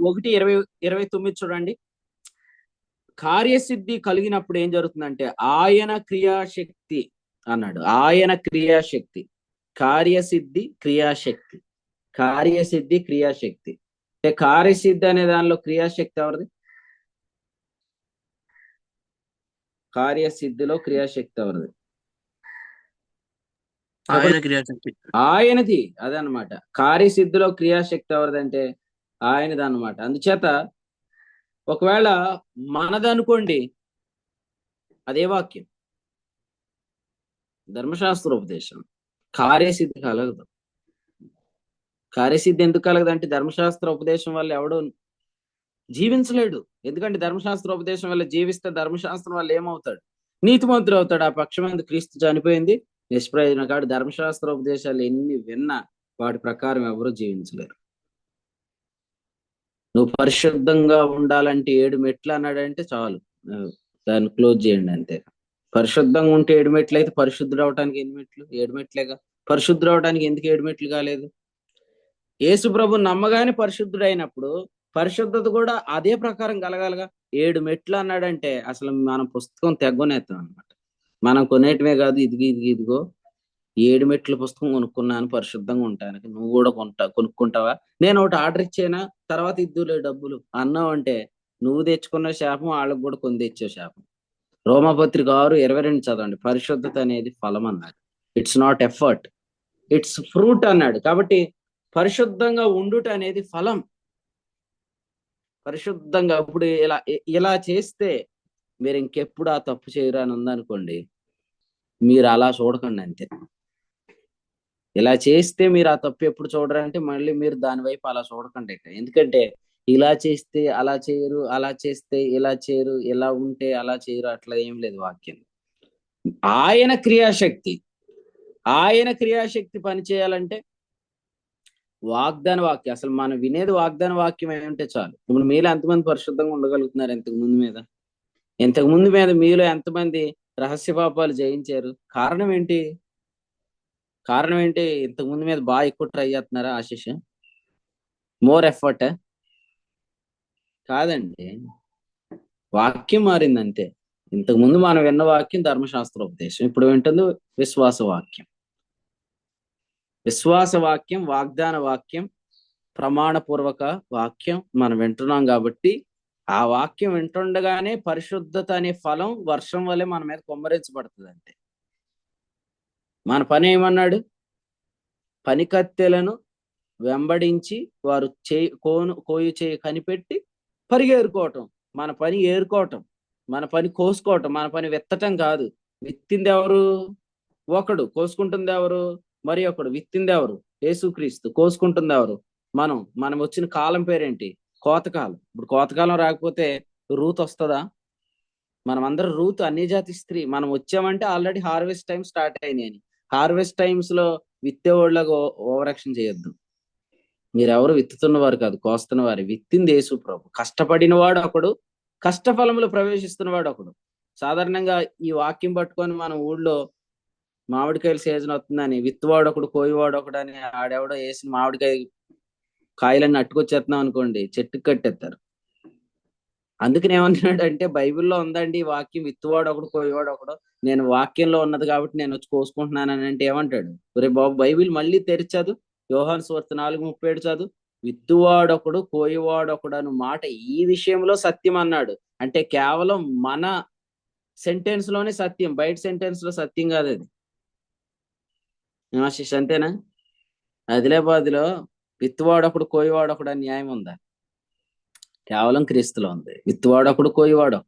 1:29 చూడండి. కార్యసిద్ధి కలిగినప్పుడు ఏం జరుగుతుందంటే, ఆయన క్రియాశక్తి అన్నాడు. ఆయన క్రియాశక్తి, కార్యసిద్ధి క్రియాశక్తి, కార్యసిద్ధి క్రియాశక్తి. అంటే కార్యసిద్ధి అనే దానిలో క్రియాశక్తి ఎవరిది? కార్యసిద్ధిలో క్రియాశక్తి ఎవరిది? ఆయనది. అదనమాట. కార్యసిద్ధిలో క్రియాశక్తి ఎవరిదంటే ఆయనది అన్నమాట. అందుచేత ఒకవేళ మనదనుకోండి, అదే వాక్యం ధర్మశాస్త్ర ఉపదేశం, కార్యసిద్ధి కలగదు. కార్యసిద్ధి ఎందుకు కలగదు అంటే, ధర్మశాస్త్ర ఉపదేశం వల్ల ఎవడు జీవించలేడు. ఎందుకంటే ధర్మశాస్త్ర ఉపదేశం వల్ల జీవిస్తే ధర్మశాస్త్రం వల్ల ఏమవుతాడు? నీతిమంతుడు అవుతాడు. ఆ పక్షమందు క్రీస్తు చనిపోయింది, నిష్ప్రయోజన కాడు. ధర్మశాస్త్ర ఉపదేశాలు ఎన్ని విన్నా వాటి ప్రకారం ఎవరు జీవించలేరు. నువ్వు పరిశుద్ధంగా ఉండాలంటే 7 మెట్లు అన్నాడంటే చాలు, దాన్ని క్లోజ్ చేయండి అంతే. పరిశుద్ధంగా ఉంటే 7 మెట్లు అయితే పరిశుద్ధుడు అవడానికి ఎన్ని మెట్లు? 7 మెట్లేగా. పరిశుద్ధుడు అవడానికి ఎందుకు 7 మెట్లు కాలేదు? యేసు ప్రభు నమ్మగానే పరిశుద్ధుడు అయినప్పుడు పరిశుద్ధత కూడా అదే ప్రకారం కలగాలిగా. 7 మెట్లు అన్నాడంటే అసలు మనం పుస్తకం తెగ్గొనేస్తాం అనమాట. మనం కొనేటమే కాదు, ఇదిగో 7 మెట్ల పుస్తకం కొనుక్కున్నాను పరిశుద్ధంగా ఉంటానికి. నువ్వు కూడా కొనుక్కుంటావా? నేను ఒకటి ఆర్డర్ ఇచ్చేనా, తర్వాత ఇద్దులే డబ్బులు అన్నావు అంటే నువ్వు తెచ్చుకున్న శాపం, వాళ్ళకు కూడా కొని తెచ్చే శాపం. రోమపత్రిక 6:22 చదవండి. పరిశుద్ధత అనేది ఫలం అన్నాడు. It's not effort, it's fruit అన్నాడు. కాబట్టి పరిశుద్ధంగా ఉండుట అనేది ఫలం. పరిశుద్ధంగా ఇప్పుడు ఇలా చేస్తే మీరు ఇంకెప్పుడు ఆ తప్పు చేయరు అని ఉందనుకోండి, మీరు అలా చూడకండి అంతే. ఇలా చేస్తే మీరు ఆ తప్పు ఎప్పుడు చూడరంటే మళ్ళీ మీరు దాని వైపు అలా చూడకండి. ఎందుకంటే ఇలా చేస్తే అలా చేయరు, అలా చేస్తే ఇలా చేయరు, ఇలా ఉంటే అలా చేయరు, అట్లా ఏం లేదు వాక్యం. ఆయన క్రియాశక్తి పని చేయాలంటే వాగ్దాన వాక్యం. అసలు మనం వినేది వాగ్దాన వాక్యం ఏమంటే చాలు. ఇప్పుడు మీలో ఎంతమంది పరిశుద్ధంగా ఉండగలుగుతున్నారు? ఇంతకు ముందు మీద మీలో ఎంతమంది రహస్య పాపాలు జయించారు? కారణం ఏంటి? ఇంతకు ముందు మీద బాగా ఎక్కువ ట్రై చేస్తున్నారా? ఆశీష్, మోర్ ఎఫర్ట్ కాదండి, వాక్యం మారింది అంతే. ఇంతకు ముందు మనం విన్న వాక్యం ధర్మశాస్త్ర ఉపదేశం, ఇప్పుడు వింటుంది విశ్వాస వాక్యం, వాగ్దాన వాక్యం, ప్రమాణపూర్వక వాక్యం మనం వింటున్నాం. కాబట్టి ఆ వాక్యం వింటుండగానే పరిశుద్ధత అనే ఫలం వర్షం వల్లే మన మీద కుమ్మరించబడుతుంది అంతే. మన పని ఏమన్నాడు? పనికత్తెలను వెంబడించి వారు కోయు చేయి కనిపెట్టి పరిగేరుకోవటం. మన పని ఏరుకోవటం, మన పని కోసుకోవటం, మన పని విత్తటం కాదు. విత్తింది ఎవరు? ఒకడు. కోసుకుంటుంది ఎవరు? మరి ఒకడు విత్తింది ఎవరు? యేసుక్రీస్తు. కోసుకుంటుంది ఎవరు? మనం వచ్చిన కాలం పేరేంటి? కోతకాలం. ఇప్పుడు కోతకాలం రాకపోతే రూత్ వస్తుందా? మనం అందరం రూత్ అన్ని జాతి స్త్రీ. మనం వచ్చామంటే ఆల్రెడీ హార్వెస్ట్ టైం స్టార్ట్ అయినాయని. హార్వెస్ట్ టైమ్స్ లో విత్తేవాళ్ళగా ఓవరాక్షన్ చేయొద్దు. మీరెవరు విత్తుతున్న వారు కాదు, కోస్తున్న వారు. విత్తింది యేసు ప్రభు. కష్టపడిన వాడు ఒకడు, కష్టఫలంలో ప్రవేశిస్తున్న వాడు ఒకడు. సాధారణంగా ఈ వాక్యం పట్టుకొని మనం ఊళ్ళో మామిడికాయల సీజన్ వస్తుందని విత్తువాడు ఒకడు, కోయివాడు ఒకడు అని ఆడెవడో వేసిన మామిడికాయ కాయలన్నీ అట్టుకొచ్చేస్తున్నాం అనుకోండి, చెట్టుకు కట్టేస్తారు. అందుకని ఏమన్నాడు అంటే, బైబిల్లో ఉందండి ఈ వాక్యం, విత్తువాడు ఒకడు కోయివాడు ఒకడు. నేను వాక్యంలో ఉన్నది కాబట్టి నేను వచ్చి కోసుకుంటున్నానని అంటే ఏమంటాడు? ఒరే బాబు, బైబిల్ మళ్ళీ తెరిచదు, యోహాను సువార్త 4:37 చదువు. విత్తువాడొకడు కోయివాడొకడు అను మాట ఈ విషయంలో సత్యం అన్నాడు. అంటే కేవలం మన సెంటెన్స్ లోనే సత్యం, బయట సెంటెన్స్ లో సత్యం కాదు అది. ఆశిష్ అంతేనా? ఆదిలాబాద్లో విత్తువాడొకడు కోయివాడొకడు అని న్యాయం ఉందా? కేవలం క్రీస్తులో ఉంది. విత్తువాడొకడు కోయివాడొకడు.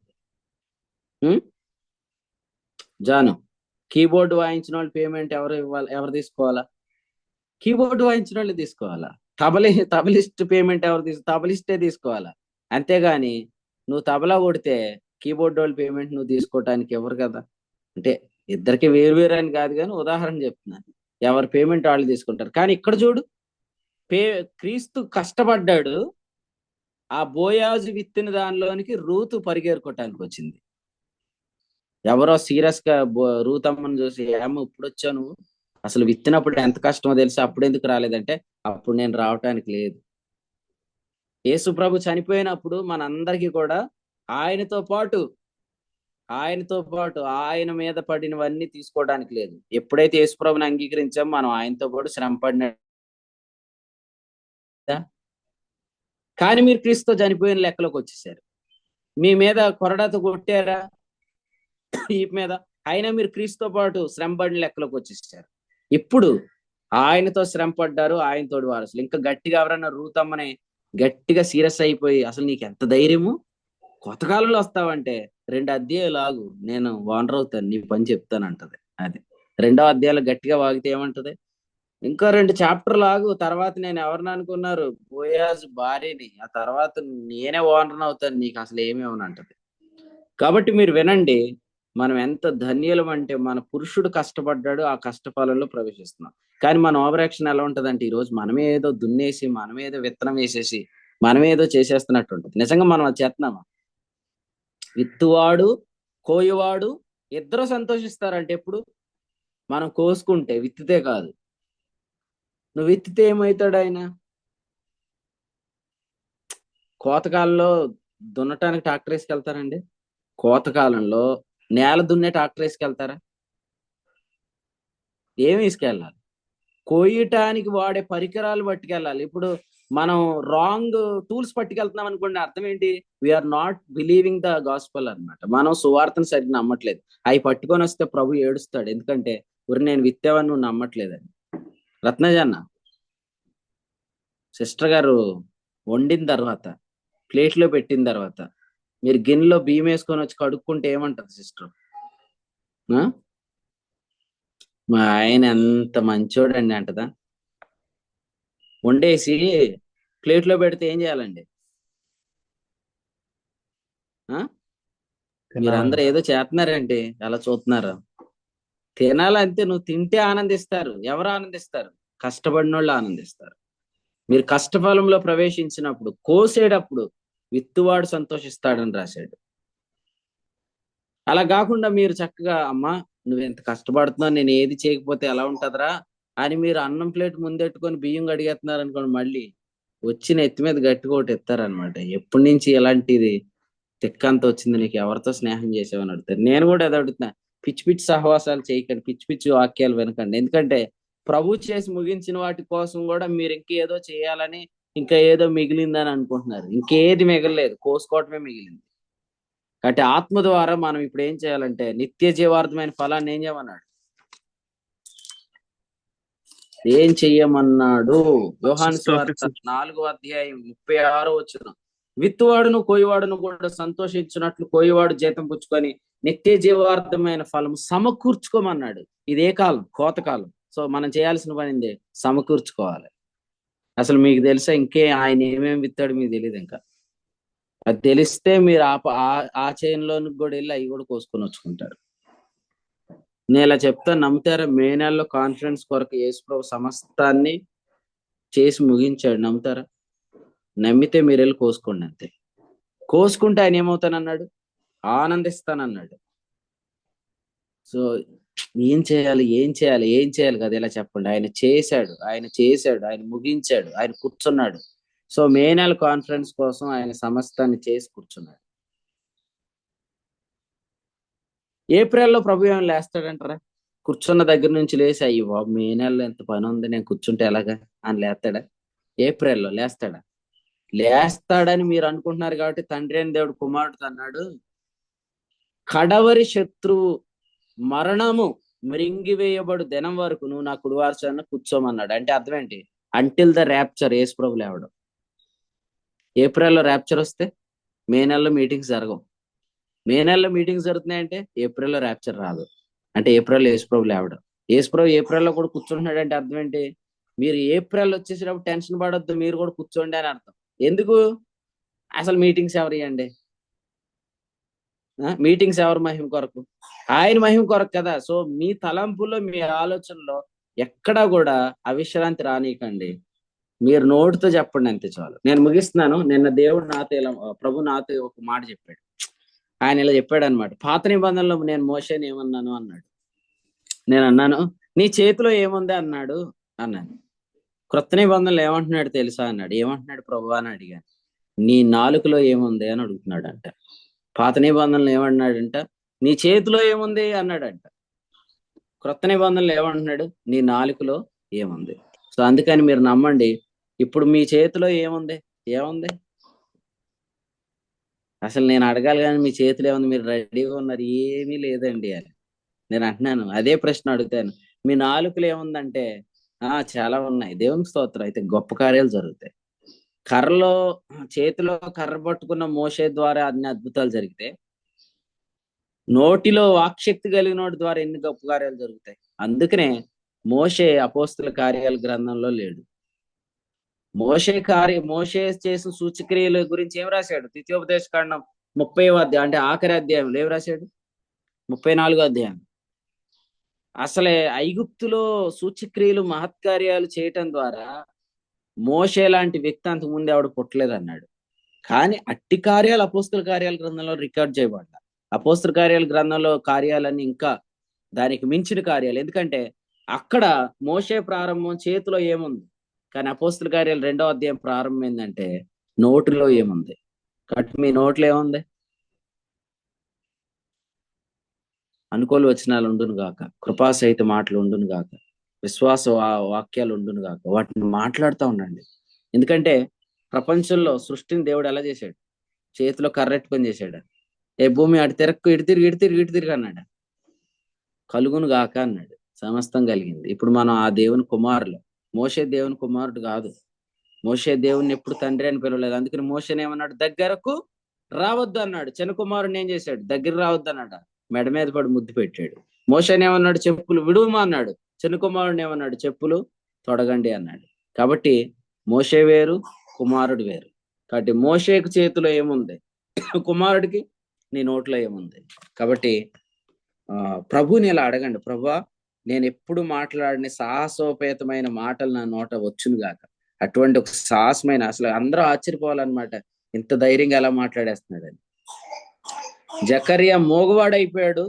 జాను, కీబోర్డు వాయించిన వాళ్ళు పేమెంట్ ఎవరు ఇవ్వాలి? ఎవరు తీసుకోవాలా? కీబోర్డు వాయించిన వాళ్ళు తీసుకోవాలా? తబలిస్ట్ పేమెంట్ ఎవరు తబలిస్టే తీసుకోవాలా? అంతేగాని నువ్వు తబలా కొడితే కీబోర్డ్ వాళ్ళు పేమెంట్ నువ్వు తీసుకోవటానికి ఎవరు కదా. అంటే ఇద్దరికి వేరు అని కాదు, కానీ ఉదాహరణ చెప్తున్నాను. ఎవరి పేమెంట్ వాళ్ళు తీసుకుంటారు. కానీ ఇక్కడ చూడు, క్రీస్తు కష్టపడ్డాడు. ఆ బోయాజు విత్తిన దానిలోనికి రూతు పరిగెరుకోవటానికి వచ్చింది. ఎవరో సీరియస్ గా రూత్ అమ్మని చూసి, ఏమో ఇప్పుడు వచ్చావు నువ్వు, అసలు విత్తినప్పుడు ఎంత కష్టమో తెలిసి అప్పుడు ఎందుకు రాలేదంటే, అప్పుడు నేను రావటానికి లేదు. యేసు ప్రభు చనిపోయినప్పుడు మనందరికీ కూడా ఆయనతో పాటు ఆయన మీద పడినవన్నీ తీసుకోవడానికి లేదు. ఎప్పుడైతే యేసు ప్రభుని అంగీకరించామో మనం ఆయనతో పాటు శ్రమ పడిన. కానీ మీరు క్రీస్తుతో చనిపోయిన లెక్కలోకి వచ్చేసారు. మీ మీద కొరడాతో కొట్టారా ఈ మీద, అయినా మీరు క్రీస్తుతో పాటు శ్రమ పడిన లెక్కలోకి వచ్చేసారు. ఇప్పుడు ఆయనతో శ్రమ పడ్డారు, ఆయనతోటి వారసులు. ఇంకా గట్టిగా ఎవరన్నా రూతమ్మని గట్టిగా సీరియస్ అయిపోయి, అసలు నీకు ఎంత ధైర్యము, కొత్త కాలంలో వస్తావంటే 2 అధ్యాయాలు ఆగు, నేను వానర్ అవుతాను, నీ పని చెప్తానంటది. అది 2వ అధ్యాయాలు గట్టిగా వాగితే ఏమంటది, ఇంకా 2 చాప్టర్లు ఆగు, తర్వాత నేను ఎవరిని అనుకున్నారు, బోయాజు భార్యని, ఆ తర్వాత నేనే ఓనర్ అవుతాను, నీకు అసలు ఏమేమని అంటది. కాబట్టి మీరు వినండి, మనం ఎంత ధన్యులం అంటే మన పురుషుడు కష్టపడ్డాడు, ఆ కష్టఫలంలో ప్రవేశిస్తున్నాం. కానీ మన ఓవరాక్షన్ ఎలా ఉంటదంటే, ఈ రోజు మనమే ఏదో దున్నేసి, మనమే ఏదో విత్తనం వేసేసి, మనమే ఏదో చేసేస్తున్నట్టు ఉంటుంది. నిజంగా మనం అది చేస్తున్నామా? విత్తువాడు కోయువాడు ఇద్దరు సంతోషిస్తారంటే ఎప్పుడు? మనం కోసుకుంటే, విత్తితే కాదు. నువ్వు విత్తితే ఏమవుతాడు ఆయన? కోతకాలంలో దున్నటానికి ట్రాక్టర్ వేసుకెళ్తారండి? కోతకాలంలో నేల దున్నే ట్రాక్టర్ వేసుకెళ్తారా? ఏమి తీసుకెళ్ళాలి? కోయటానికి వాడే పరికరాలు పట్టుకెళ్ళాలి. ఇప్పుడు మనం రాంగ్ టూల్స్ పట్టుకెళ్తున్నాం అనుకోండి, అర్థం ఏంటి? We are not believing the gospel అన్నమాట. మనం సువార్తను సరిగ్గా నమ్మట్లేదు. అవి పట్టుకొని వస్తే ప్రభు ఏడుస్తాడు. ఎందుకంటే ఊరి నేను విత్తేవని నువ్వు నమ్మట్లేదని. రత్నజన్న సిస్టర్ గారు వండిన తర్వాత, ప్లేట్లో పెట్టిన తర్వాత, మీరు గిన్నెలో బియ్యం వేసుకొని వచ్చి కడుక్కుంటే ఏమంటది సిస్టర్? మా ఆయన ఎంత మంచోడండి అంటదా? వండేసి ప్లేట్లో పెడితే ఏం చేయాలండి? మీరందరూ ఏదో చేస్తున్నారండి, అలా చూస్తున్నారు. తినాలంతే. నువ్వు తింటే ఆనందిస్తారు. ఎవరు ఆనందిస్తారు? కష్టపడిన వాళ్ళు ఆనందిస్తారు. మీరు కష్టఫలంలో ప్రవేశించినప్పుడు, కోసేటప్పుడు విత్తువాడు సంతోషిస్తాడని రాశాడు. అలా కాకుండా మీరు చక్కగా, అమ్మా నువ్వు ఎంత కష్టపడుతున్నావు, నేను ఏది చేయకపోతే ఎలా ఉంటదిరా అని మీరు అన్నం ప్లేట్ ముందెట్టుకొని బియ్యం కడిగేస్తున్నారు అనుకోండి, మళ్ళీ వచ్చిన ఎత్తి మీద గట్టిగా ఒకటి ఎత్తారనమాట. ఎప్పటి నుంచి ఎలాంటిది తిక్కంత వచ్చింది నీకు, ఎవరితో స్నేహం చేసావని అడుగుతారు. నేను కూడా అది అడుగుతున్నా, పిచ్చి పిచ్చి సహవాసాలు చేయకండి, పిచ్చి పిచ్చి వాక్యాలు వినకండి. ఎందుకంటే ప్రభు చేసి ముగించిన వాటి కోసం కూడా మీరు ఇంకేదో చేయాలని, ఇంకా ఏదో మిగిలిందని అనుకుంటున్నారు. ఇంకేది మిగలలేదు, కోసుకోవటమే మిగిలింది. కాబట్టి ఆత్మ ద్వారా మనం ఇప్పుడు ఏం చేయాలంటే, నిత్య జీవార్థమైన ఫలాన్ని ఏం చేయమన్నాడు? ఏం చెయ్యమన్నాడు? యోహాను సువార్త 4వ అధ్యాయం 36వ వచనం. విత్తువాడును కోయివాడును కూడా సంతోషించినట్లు కోయివాడు జీతం పుచ్చుకొని నిత్య జీవార్థమైన ఫలం సమకూర్చుకోమన్నాడు. ఇదే కాలం, కోతకాలం. సో మనం చేయాల్సిన పని ఏంది? సమకూర్చుకోవాలి. అసలు మీకు తెలుసా ఆయన ఏమేమి విత్తాడు మీకు తెలియదు ఇంకా. అది తెలిస్తే మీరు ఆ చేనులోనికి కూడా వెళ్ళి అవి కూడా కోసుకొని వచ్చుకుంటారు. నేను ఇలా చెప్తాను, నమ్ముతారా? మే నెలలో కాన్ఫరెన్స్ కొరకు యేసుప్రభు సమస్తాన్ని చేసి ముగించాడు. నమ్ముతారా? నమ్మితే మీరు వెళ్ళి కోసుకోండి అంతే. కోసుకుంటే ఆయన ఏమవుతానన్నాడు? ఆనందిస్తానన్నాడు. సో ఏం చేయాలి కదా ఇలా చెప్పండి. ఆయన చేశాడు, ఆయన ముగించాడు, ఆయన కూర్చున్నాడు. సో మే నెల కాన్ఫరెన్స్ కోసం ఆయన సమస్తాన్ని చేసి కూర్చున్నాడు. ఏప్రిల్లో ప్రభు ఏమైనా లేస్తాడంటారా? కూర్చున్న దగ్గర నుంచి లేచి అయ్యి బాబు మే నెలలో ఎంత పని ఉంది, నేను కూర్చుంటే ఎలాగా అని లేస్తాడా? ఏప్రిల్లో లేస్తాడా? లేస్తాడని మీరు అనుకుంటున్నారు కాబట్టి తండ్రి అని దేవుడు కుమారుడు అన్నాడు, కడవరి శత్రువు మరణము మృంగివేయబడు దినం వరకు నువ్వు నా కుడివార్చాన కూర్చోమన్నాడు. అంటే అర్థం ఏంటి? Until the rapture. యేసు ప్రభు లేవడం. ఏప్రిల్లో ర్యాప్చర్ వస్తే మే నెలలో మీటింగ్స్ జరగవు. మే నెలలో మీటింగ్స్ జరుగుతున్నాయంటే ఏప్రిల్లో ర్యాప్చర్ రాదు. అంటే ఏప్రిల్లో యేసు ప్రభు లేవడం. యేసు ప్రభు ఏప్రిల్లో కూడా కూర్చుంటున్నాడు అంటే అర్థం ఏంటి? మీరు ఏప్రిల్ వచ్చేసేటప్పుడు టెన్షన్ పడొద్దు, మీరు కూడా కూర్చోండి అని అర్థం. ఎందుకు? అసలు మీటింగ్స్ ఎవరు ఇవ్వండి? మీటింగ్స్ ఎవరు మహిమ కొరకు? ఆయన మహిమ కొరకు కదా. సో మీ తలంపులో, మీ ఆలోచనలో ఎక్కడా కూడా అవిశ్రాంతి రానీకండి. మీరు నోటితో చెప్పండి అంతే చాలు. నేను ముగిస్తున్నాను. నిన్న దేవుడు ప్రభు నాతో ఒక మాట చెప్పాడు. ఆయన ఇలా చెప్పాడు అనమాట. పాత నిబంధనలో నేను మోషేని ఏమన్నాను అన్నాడు. నేను అన్నాను నీ చేతిలో ఏముంది అన్నాను. క్రొత్త నిబంధనలు ఏమంటున్నాడు తెలుసా అన్నాడు. ఏమంటున్నాడు ప్రభు అని అడిగాను. నీ నాలుకలో ఏముంది అని అడుగుతున్నాడు అంట. పాత నిబంధనలు ఏమన్నాడంట? నీ చేతిలో ఏముంది అన్నాడంట. క్రొత్త నిబంధనలు ఏమంటున్నాడు? నీ నాలుకలో ఏముంది. సో అందుకని మీరు నమ్మండి. ఇప్పుడు మీ చేతిలో ఏముంది? అసలు నేను అడగాలి కానీ మీ చేతిలో ఏముంది, మీరు రెడీగా ఉన్నారు, ఏమీ లేదండి అని నేను అంటున్నాను. అదే ప్రశ్న అడుగుతాను. మీ నాలుకలో ఏముందంటే చాలా ఉన్నాయి. దేవునికి స్తోత్రం. అయితే గొప్ప కార్యాలు జరుగుతాయి. చేతిలో కర్ర పట్టుకున్న మోషే ద్వారా అన్ని అద్భుతాలు జరిగితే, నోటిలో వాక్శక్తి కలిగిన ద్వారా ఎన్ని గొప్ప కార్యాలు జరుగుతాయి. అందుకనే మోషే అపోస్తుల కార్యాల గ్రంథంలో లేడు. మోషే చేసిన సూచక్రియల గురించి ఏం రాశాడు? ద్వితీయోపదేశ కాండం 30వ అధ్యాయం, అంటే ఆఖరి అధ్యాయంలో ఏం రాశాడు? 34వ అధ్యాయం. అసలే ఐగుప్తులో సూచక్రియలు మహత్కార్యాలు చేయటం ద్వారా మోషే లాంటి వ్యక్తి అంతకు ముందు ఆవిడ పుట్టలేదు అన్నాడు. కానీ అట్టి కార్యాలు అపోస్తుల కార్యాల గ్రంథంలో రికార్డ్ చేయబడ్డా. అపోస్తుల కార్యాల గ్రంథంలో కార్యాలన్నీ ఇంకా దానికి మించిన కార్యాలు. ఎందుకంటే అక్కడ మోషే ప్రారంభం చేతిలో ఏముంది, కానీ అపోస్తుల కార్యాలు 2వ అధ్యాయం ప్రారంభం ఏంటంటే నోటిలో ఏముంది. కాబట్టి మీ నోట్లో ఏముంది? అనుకూల వచనాలు ఉండును గాక, కృపాసహిత మాటలు ఉండును గాక, విశ్వాస వాక్యాలు ఉండును గాక. వాటిని మాట్లాడుతూ ఉండండి. ఎందుకంటే ప్రపంచంలో సృష్టిని దేవుడు ఎలా చేశాడు? చేతిలో కర్రెట్టుకొని చేశాడు. ఏ భూమి అటు తిరిగి అన్నాడు. కలుగును గాక అన్నాడు. సమస్తం కలిగింది. ఇప్పుడు మనం ఆ దేవుని కుమారులు. మోషే దేవుని కుమారుడు కాదు. మోషే దేవుని ఎప్పుడు తండ్రి అని పిలవలేదు. అందుకని మోషేని ఏమన్నాడు? దగ్గరకు రావద్దు అన్నాడు. చిన్న కుమారుడిని ఏం చేశాడు? దగ్గర రావద్దు అన్నాడు. మెడ మీద పడి ముద్దు పెట్టాడు. మోషేని ఏమన్నాడు? చెప్పులు విడువమా అన్నాడు. చిన్న కుమారుడిని ఏమన్నాడు? చెప్పులు తొడగండి అన్నాడు. కాబట్టి మోషే వేరు, కుమారుడు వేరు. కాబట్టి మోషేకు చేతిలో ఏముంది, కుమారుడికి నీ నోట్లో ఏముంది. కాబట్టి ప్రభుని ఇలా అడగండి. ప్రభువా, నేను ఎప్పుడు మాట్లాడిన సాహసోపేతమైన మాటలు నా నోట వచ్చును గాక. అటువంటి ఒక సాహసమైన, అసలు అందరూ ఆశ్చర్యపోవాలన్నమాట, ఇంత ధైర్యంగా ఎలా మాట్లాడేస్తున్నాడని. జకర్యా మోగవాడైపోయాడు.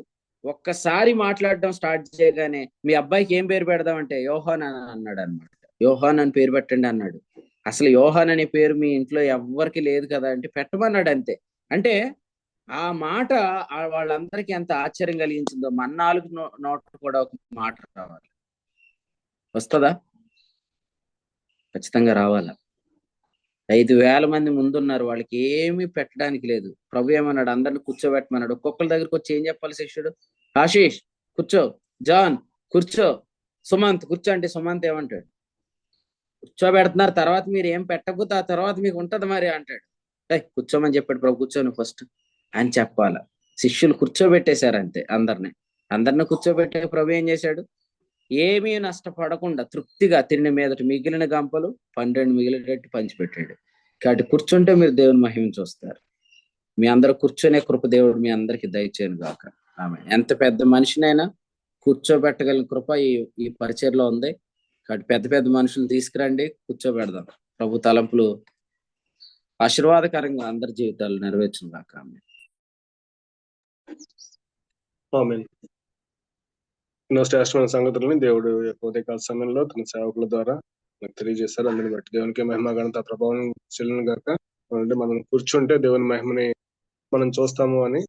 ఒక్కసారి మాట్లాడడం స్టార్ట్ చేయగానే మీ అబ్బాయికి ఏం పేరు పెడదామంటే యోహాన్ అని అన్నాడు అనమాట. యోహాన్ అని పేరు పెట్టండి అన్నాడు. అసలు యోహాన్ అనే పేరు మీ ఇంట్లో ఎవ్వరికి లేదు కదా అంటే పెట్టమన్నాడు అంతే. అంటే ఆ మాట వాళ్ళందరికీ ఎంత ఆశ్చర్యం కలిగించిందో. మన నాలుగు నోట కూడా ఒక మాట రావాలి. వస్తుందా? ఖచ్చితంగా రావాలా. 5,000 మంది ముందున్నారు, వాళ్ళకి ఏమీ పెట్టడానికి లేదు. ప్రభు ఏమన్నాడు? అందరిని కూర్చోబెట్టమన్నాడు. ఒక్కొక్కరి దగ్గరికి వచ్చి ఏం చెప్పాలి శిష్యుడు? ఆశీష్ కూర్చో, జాన్ కూర్చో, సుమంత్ కూర్చో అంటే సుమంత్ ఏమంటాడు? కూర్చోబెడుతున్నారు, తర్వాత మీరు ఏం పెట్టకపోతే ఆ తర్వాత మీకు ఉంటది మరి అంటాడు. కూర్చోమని చెప్పాడు ప్రభు, కూర్చోను ఫస్ట్ అని చెప్పాల. శిష్యులు కూర్చోబెట్టేశారు అంతే. అందరిని కూర్చోబెట్టే ప్రభు ఏం చేశాడు? ఏమీ నష్టపడకుండా తృప్తిగా తిండి మీదట మిగిలిన గంపలు 12 మిగిలినట్టు పంచిపెట్టాడు. కాబట్టి కూర్చుంటే మీరు దేవుని మహిమ చూస్తారు. మీ అందరూ కూర్చొనే కృప దేవుడు మీ అందరికి దయచేయను గాక. ఆమె ఎంత పెద్ద మనిషినైనా కూర్చోబెట్టగలిగిన కృప ఈ పరిచయలో ఉంది. కాబట్టి పెద్ద పెద్ద మనుషులు తీసుకురండి, కూర్చోబెడదాం. ప్రభు తలంపులు ఆశీర్వాదకరంగా అందరి జీవితాలు నెరవేర్చును గాక. ఆమె ఆమేన్. ఎన్నో శ్రేష్టమైన సంగతులని దేవుడు యొక్క ఉదయకాల సమయంలో తన సేవకుల ద్వారా మనకు తెలియజేశారు. అందుని బట్టి దేవునికి మహిమ ఘనత ప్రభావం చెల్లును గాక. అంటే మనం కూర్చుంటే దేవుని మహిమని మనం చూస్తాము అని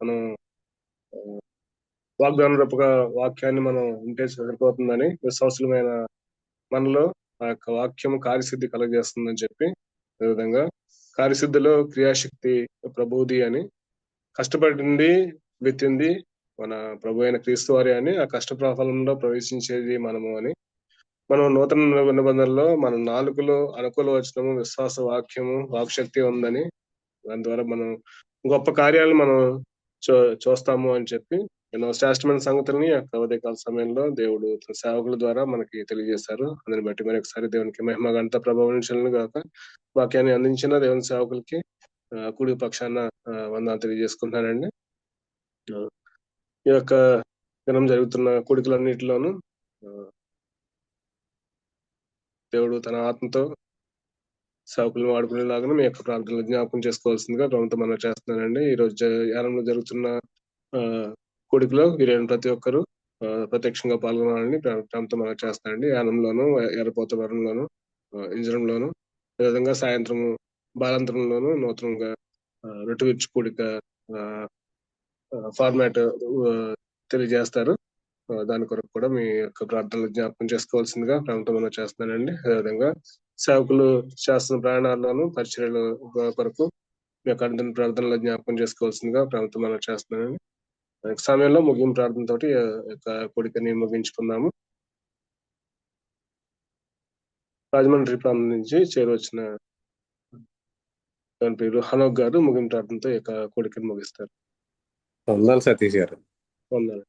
మనం వాగ్దాన రూపంగా వాక్యాన్ని మనం ఉంటే సరిపోతుందని విశ్వాసులమైన మనలో ఆ యొక్క వాక్యం కార్యసిద్ధి కలుగజేస్తుందని చెప్పి, అదేవిధంగా కార్యసిద్ధిలో క్రియాశక్తి ప్రభువుది అని, కష్టపడింది విత్తింది మన ప్రభు అయిన క్రీస్తు వారి అని, ఆ కష్ట ప్రఫలంలో ప్రవేశించేది మనము అని, మనం నూతన నిబంధనలో మన నాలుగులో అనుకూల వచనము విశ్వాస వాక్యము వాక్శక్తి ఉందని, దాని ద్వారా మనం గొప్ప కార్యాలు మనం చూస్తాము అని చెప్పి ఎన్నో శ్రేష్టమైన సంగతుల్ని ఉదయకాల సమయంలో దేవుడు తన సేవకుల ద్వారా మనకి తెలియజేశారు. అందుని బట్టి మరొకసారి దేవునికి మహిమ ఘనత ప్రభావం గాక. వాక్యాన్ని అందించిన దేవుని సేవకులకి కుడి పక్షాన వందనాలు తెలియజేసుకుంటున్నానండి. ఈ యొక్క దినం జరుగుతున్న కూడికలన్నిటిలోనూ దేవుడు తన ఆత్మతో సేవకులను వాడుకునేలాగా మీ యొక్క ప్రార్థనలు జ్ఞాపకం చేసుకోవాల్సిందిగా ప్రభుత్వం మనం చేస్తున్నానండి. ఈ రోజు యానంలో జరుగుతున్న కూడికలో వీరైన ప్రతి ఒక్కరూ ప్రత్యక్షంగా పాల్గొనాలని ప్రభుత్వం మనం చేస్తానండి. యానంలోను, ఎర్రపోతవరంలోను, ఇంజరంలోను, అదేవిధంగా సాయంత్రం బాలాంతరంలోను నూతనంగా రొట్టెవిచ్చు కూడిక ఫార్మాట్ తెలియజేస్తారు. దాని కొరకు కూడా మీ యొక్క ప్రార్థనలు జ్ఞాపకం చేసుకోవాల్సిందిగా ప్రభుత్వం చేస్తున్నానండి. అదేవిధంగా సేవకులు చేస్తున్న ప్రయాణాల్లోనూ పరిచర్యల కొరకు మీ యొక్క అందరిని ప్రార్థనలు జ్ఞాపకం చేసుకోవాల్సిందిగా ప్రభుత్వం చేస్తున్నానండి. సమయంలో ముగింపు ప్రార్థనతోటి యొక్క కోడికని ముగించుకున్నాము. రాజమండ్రి ప్రాంతం నుంచి చేరువచ్చిన దాని పేరు హనోక్ గారు ముగింపు ప్రార్థనతో యొక్క కోడికని ముగిస్తారు. వందనాలు సతీష్ గారు. వందనాలు.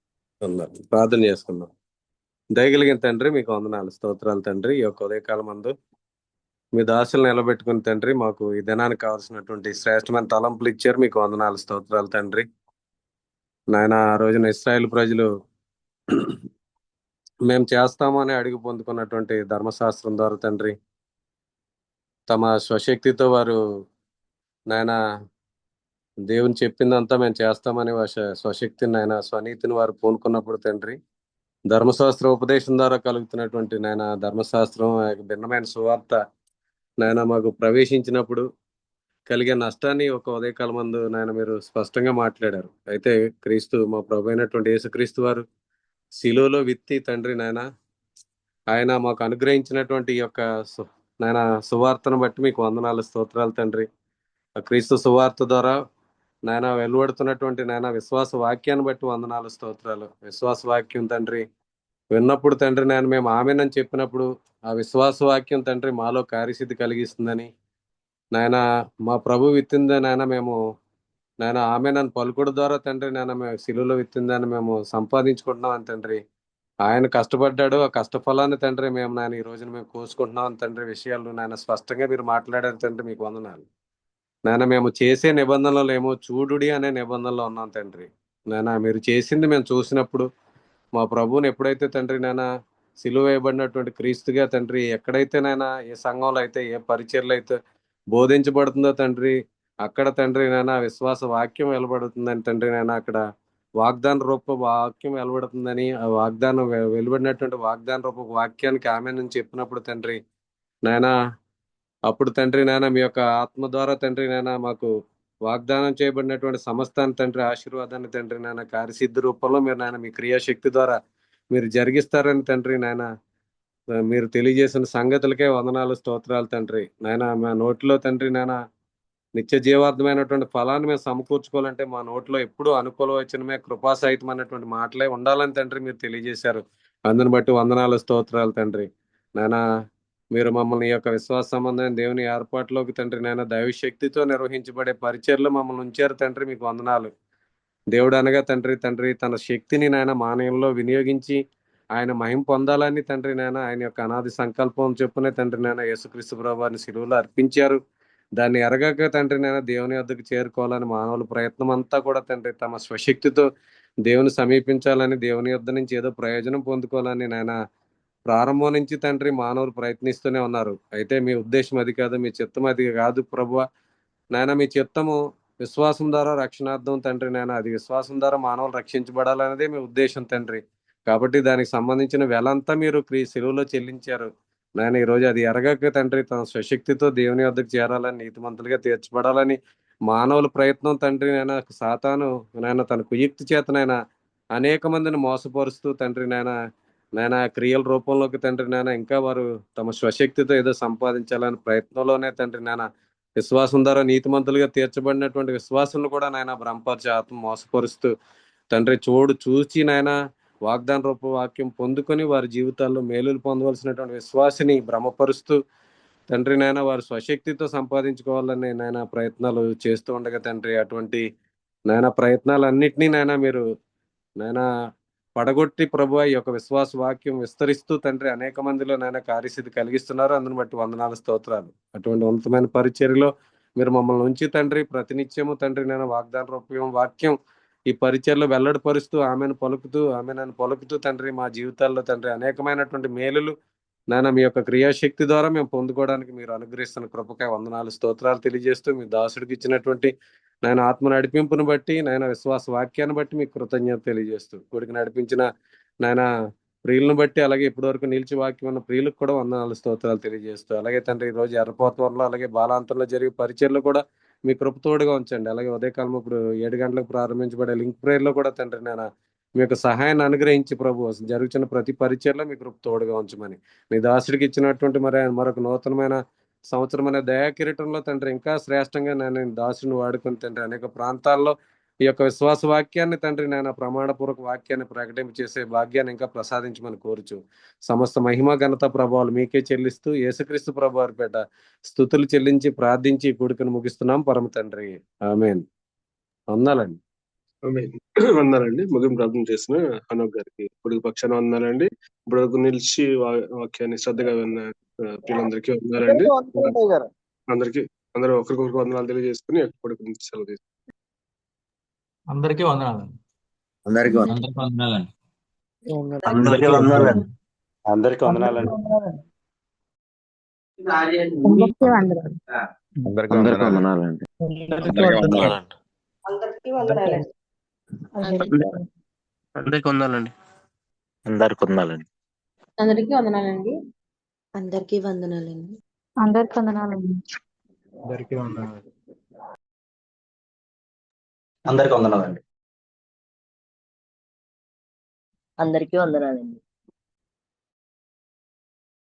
ప్రార్థన చేసుకుందాం. దయగలిగిన తండ్రి మీకు వందనాలు, స్తోత్రాలు తండ్రి. ఈ యొక్క ఉదయకాలం మందు మీ దాసులు నిలబెట్టుకుని తండ్రి మాకు ఈ దినానికి కావాల్సినటువంటి శ్రేష్టమైన తలంపులు ఇచ్చారు. మీకు వందనాలు, స్తోత్రాలు తండ్రి. నాయన ఆ రోజున ఇశ్రాయేలు ప్రజలు మేము చేస్తామని అడిగి పొందుకున్నటువంటి ధర్మశాస్త్రం ద్వారా తండ్రి తమ స్వశక్తితో వారు నాయన దేవుని చెప్పిందంతా మేము చేస్తామని స్వశక్తిని నాయన స్వనీతిని వారు పూనుకున్నప్పుడు తండ్రి ధర్మశాస్త్ర ఉపదేశం ద్వారా కలుగుతున్నటువంటి నాయన ధర్మశాస్త్రం భిన్నమైన సువార్త నాయన మాకు ప్రవేశించినప్పుడు కలిగే నష్టాన్ని ఒక ఉదయకాలం మందు నాయన మీరు స్పష్టంగా మాట్లాడారు. అయితే క్రీస్తు మా ప్రభు అయినటువంటి యేసుక్రీస్తు వారు శిలువలో విత్తి తండ్రి నాయన ఆయన మాకు అనుగ్రహించినటువంటి ఈ యొక్క నాయన సువార్తను బట్టి మీకు వందనాలు, స్తోత్రాలు తండ్రి. ఆ క్రీస్తు సువార్త ద్వారా నాయన వెలువడుతున్నటువంటి నాయన విశ్వాస వాక్యాన్ని బట్టి వందనాలు, స్తోత్రాలు. విశ్వాస వాక్యం తండ్రి విన్నప్పుడు తండ్రి నేను మేము ఆమెనని చెప్పినప్పుడు ఆ విశ్వాస వాక్యం తండ్రి మాలో కార్యసిద్ధి కలిగిస్తుందని నాయన మా ప్రభు విత్తిందని నాయన మేము నాయన ఆమెనని పలుకుడు ద్వారా తండ్రి నాయన మేము శిలువలో విత్తిందని మేము సంపాదించుకుంటున్నాం తండ్రి. ఆయన కష్టపడ్డాడు, ఆ కష్టఫలాన్ని తండ్రి మేము నాయన ఈ రోజున మేము కోసుకుంటున్నాం తండ్రి. విషయాలు నాయన స్పష్టంగా మీరు మాట్లాడారు తండ్రి, మీకు వందనాలు. నాయన మేము చేసే నిబంధనలు ఏమో చూడుడి అనే నిబంధనలో ఉన్నాం తండ్రి. నాయన మీరు చేసింది మేము చూసినప్పుడు మా ప్రభువుని ఎప్పుడైతే తండ్రి నాయన సిలువ వేయబడినటువంటి క్రీస్తుగా తండ్రి ఎక్కడైతే నాయన ఏ సంఘంలో అయితే ఏ పరిచర్లు అయితే బోధించబడుతుందో తండ్రి అక్కడ తండ్రి నాయన విశ్వాస వాక్యం వెలువడుతుందని తండ్రి నాయన అక్కడ వాగ్దాన రూప వాక్యం వెలువడుతుందని ఆ వాగ్దానం వెలువడినటువంటి వాగ్దాన రూప వాక్యానికి ఆమె నుంచి చెప్పినప్పుడు తండ్రి నాయన అప్పుడు తండ్రి నాయన మీ యొక్క ఆత్మ ద్వారా తండ్రి నాయన మాకు వాగ్దానం చేయబడినటువంటి సమస్తాన్ని తండ్రి ఆశీర్వాదాన్ని తండ్రి నాయన కార్యసిద్ధి రూపంలో మీరు నాయన మీ క్రియాశక్తి ద్వారా మీరు జరిగిస్తారని తండ్రి నాయన మీరు తెలియజేసిన సంగతులకే వందనాలు, స్తోత్రాలు తండ్రి. నాయన మా నోటిలో తండ్రి నాయన నిత్య జీవార్థమైనటువంటి ఫలాన్ని మేము సమకూర్చుకోవాలంటే మా నోట్లో ఎప్పుడూ అనుకూల వచనమే కృపాసహితమైనటువంటి మాటలే ఉండాలని తండ్రి మీరు తెలియజేశారు. అందుని బట్టి వందనాలు, స్తోత్రాలు తండ్రి. నాయన మీరు మమ్మల్ని ఈ యొక్క విశ్వాస సంబంధమైన దేవుని ఏర్పాటులోకి తండ్రి నాయన దైవశక్తితో నిర్వహించబడే పరిచర్లు మమ్మల్ని ఉంచారు తండ్రి, మీకు వందనాలు. దేవుడు అనగా తండ్రి తన శక్తిని నాయన మానయంలో వినియోగించి ఆయన మహిమ పొందాలని తండ్రి నాయన ఆయన యొక్క అనాది సంకల్పం చెప్పునే తండ్రి నాయన యేసుక్రీస్తు ప్రభువారిని శిలువలో అర్పించారు. దాన్ని ఎరగక తండ్రి నాయన దేవుని వద్దకు చేరుకోవాలని మానవుల ప్రయత్నం అంతా కూడా తండ్రి తమ స్వశక్తితో దేవుని సమీపించాలని, దేవుని యొద్ద నుంచి ఏదో ప్రయోజనం పొందుకోవాలని నాయన ప్రారంభం నుంచి తండ్రి మానవులు ప్రయత్నిస్తూనే ఉన్నారు. అయితే మీ ఉద్దేశం అది కాదు, మీ చిత్తం అది కాదు ప్రభువా. నాయన మీ చిత్తము విశ్వాసం ద్వారా రక్షణార్థం తండ్రి నాయన, అది విశ్వాసం ద్వారా మానవులు రక్షించబడాలనేదే మీ ఉద్దేశం తండ్రి. కాబట్టి దానికి సంబంధించిన వెలంతా మీరు సిలువలో చెల్లించారు నాయన. ఈరోజు అది ఎరగక తండ్రి తన స్వశక్తితో దేవుని వద్దకు చేరాలని, నీతిమంతులుగా తీర్చబడాలని మానవుల ప్రయత్నం తండ్రి నాయన, సాతాను నాయన తన కుయుక్తి చేతనైనా అనేక మందిని మోసపరుస్తూ తండ్రి నాయన క్రియల రూపంలోకి తండ్రి నాయన ఇంకా వారు తమ స్వశక్తితో ఏదో సంపాదించాలని ప్రయత్నంలోనే తండ్రి నాయన విశ్వాసం ద్వారా నీతిమంతులుగా తీర్చబడినటువంటి విశ్వాసులను కూడా నాయన భ్రమపరిచి ఆత్మ మోసపరుస్తూ తండ్రి చూచి నాయన వాగ్దాన రూప వాక్యం పొందుకొని వారి జీవితాల్లో మేలులు పొందవలసినటువంటి విశ్వాసిని భ్రమపరుస్తూ తండ్రి నాయన వారు స్వశక్తితో సంపాదించుకోవాలని నాయన ప్రయత్నాలు చేస్తూ ఉండగా తండ్రి అటువంటి నాయన ప్రయత్నాలన్నిటినీ నాయన మీరు నాయన పడగొట్టి ప్రభు ఈ యొక్క విశ్వాస వాక్యం విస్తరిస్తూ తండ్రి అనేక మందిలో నాయన కార్యసిద్ధి కలిగిస్తున్నారు. అందుని బట్టి వందనాలు, స్తోత్రాలు. అటువంటి ఉన్నతమైన పరిచర్యలో మీరు మమ్మల్ని ఉంచి తండ్రి ప్రతినిత్యము తండ్రి నేను వాగ్దాన రూపం వాక్యం ఈ పరిచర్లో వెల్లడిపరుస్తూ ఆమెను పలుకుతూ తండ్రి మా జీవితాల్లో తండ్రి అనేకమైనటువంటి మేలులు నాయన మీ యొక్క క్రియాశక్తి ద్వారా మేము పొందుకోవడానికి మీరు అనుగ్రహిస్తున్న కృపకాయ వందనాలు, స్తోత్రాలు తెలియజేస్తూ మీ దాసుడికి ఇచ్చినటువంటి నాయన ఆత్మ నడిపింపును బట్టి నాయన విశ్వాస వాక్యాన్ని బట్టి మీకు కృతజ్ఞత తెలియజేస్తూ కొడుకు నడిపించిన నాయన ప్రియులను బట్టి అలాగే ఇప్పటివరకు నిలిచి వాక్యం ఉన్న ప్రియులకు కూడా వందనాలు, స్తోత్రాలు తెలియజేస్తూ అలాగే తండ్రి ఈ రోజు ఎర్రపోతవరంలో అలాగే బాలాంతంలో జరిగే పరిచర్లు కూడా మీ కృపతోడుగా ఉంచండి. అలాగే ఉదయకాలం ఇప్పుడు 7 గంటలకు ప్రారంభించబడే లింక్ ప్రేయర్లో కూడా తండ్రి నేను మీ యొక్క సహాయాన్ని అనుగ్రహించి ప్రభు జరుగుతున్న ప్రతి పరిచర్లో మీ కృపతోడుగా ఉంచమని మీ దాసుడికి ఇచ్చినటువంటి మరొక నూతనమైన సంవత్సరం అనే దయా కిరీటంలో తండ్రి ఇంకా శ్రేష్టంగా నేను దాసుని వాడుకొని తండ్రి అనేక ప్రాంతాల్లో ఈ యొక్క విశ్వాస వాక్యాన్ని తండ్రి నేను ప్రమాణపూర్వక వాక్యాన్ని ప్రకటింప చేసే భాగ్యాన్ని ఇంకా ప్రసాదించమని కోరుచు సమస్త మహిమ ఘనత ప్రభావాలు మీకే చెల్లిస్తూ యేసుక్రీస్తు ప్రభు వారి పేట స్తుతులు చెల్లించి ప్రార్థించి కూడికను ముగిస్తున్నాం పరమ తండ్రి. ఆమేన్. వందనాలండి. వందనాలండి. ముగింపు ప్రార్థన చేసిన హనోక్ గారికి ఇప్పుడు పక్షాన వందనాలండి. ఇప్పుడు నిలిచి వాక్యాన్ని శ్రద్ధగా విన్న పిల్లలందరికీ వందనాలండి. అందరూ ఒకరికొకరికి వందనాలు తెలియజేసుకుని ఇప్పుడు సెలవు తీసుకుంటాం. అందరికీ వందనాలు. అందరికీ వందనాలండి. అందరికీ వందనాలండి. అందరికీ వందనాలండి. అందరికీ వందనాలండి. అందరికీ వందనాలండి. అందరికీ వందనాలండి. అందరికీ వందనాలండి. అందరికీ వందనాలండి. అందరికీ వందనాలండి. అందరికీ వందనాలండి. అందరికీ వందనాలండి. అందరికీ వందనాలు. అందరికీ వందనాలండి. అందరికీ వందనాలండి.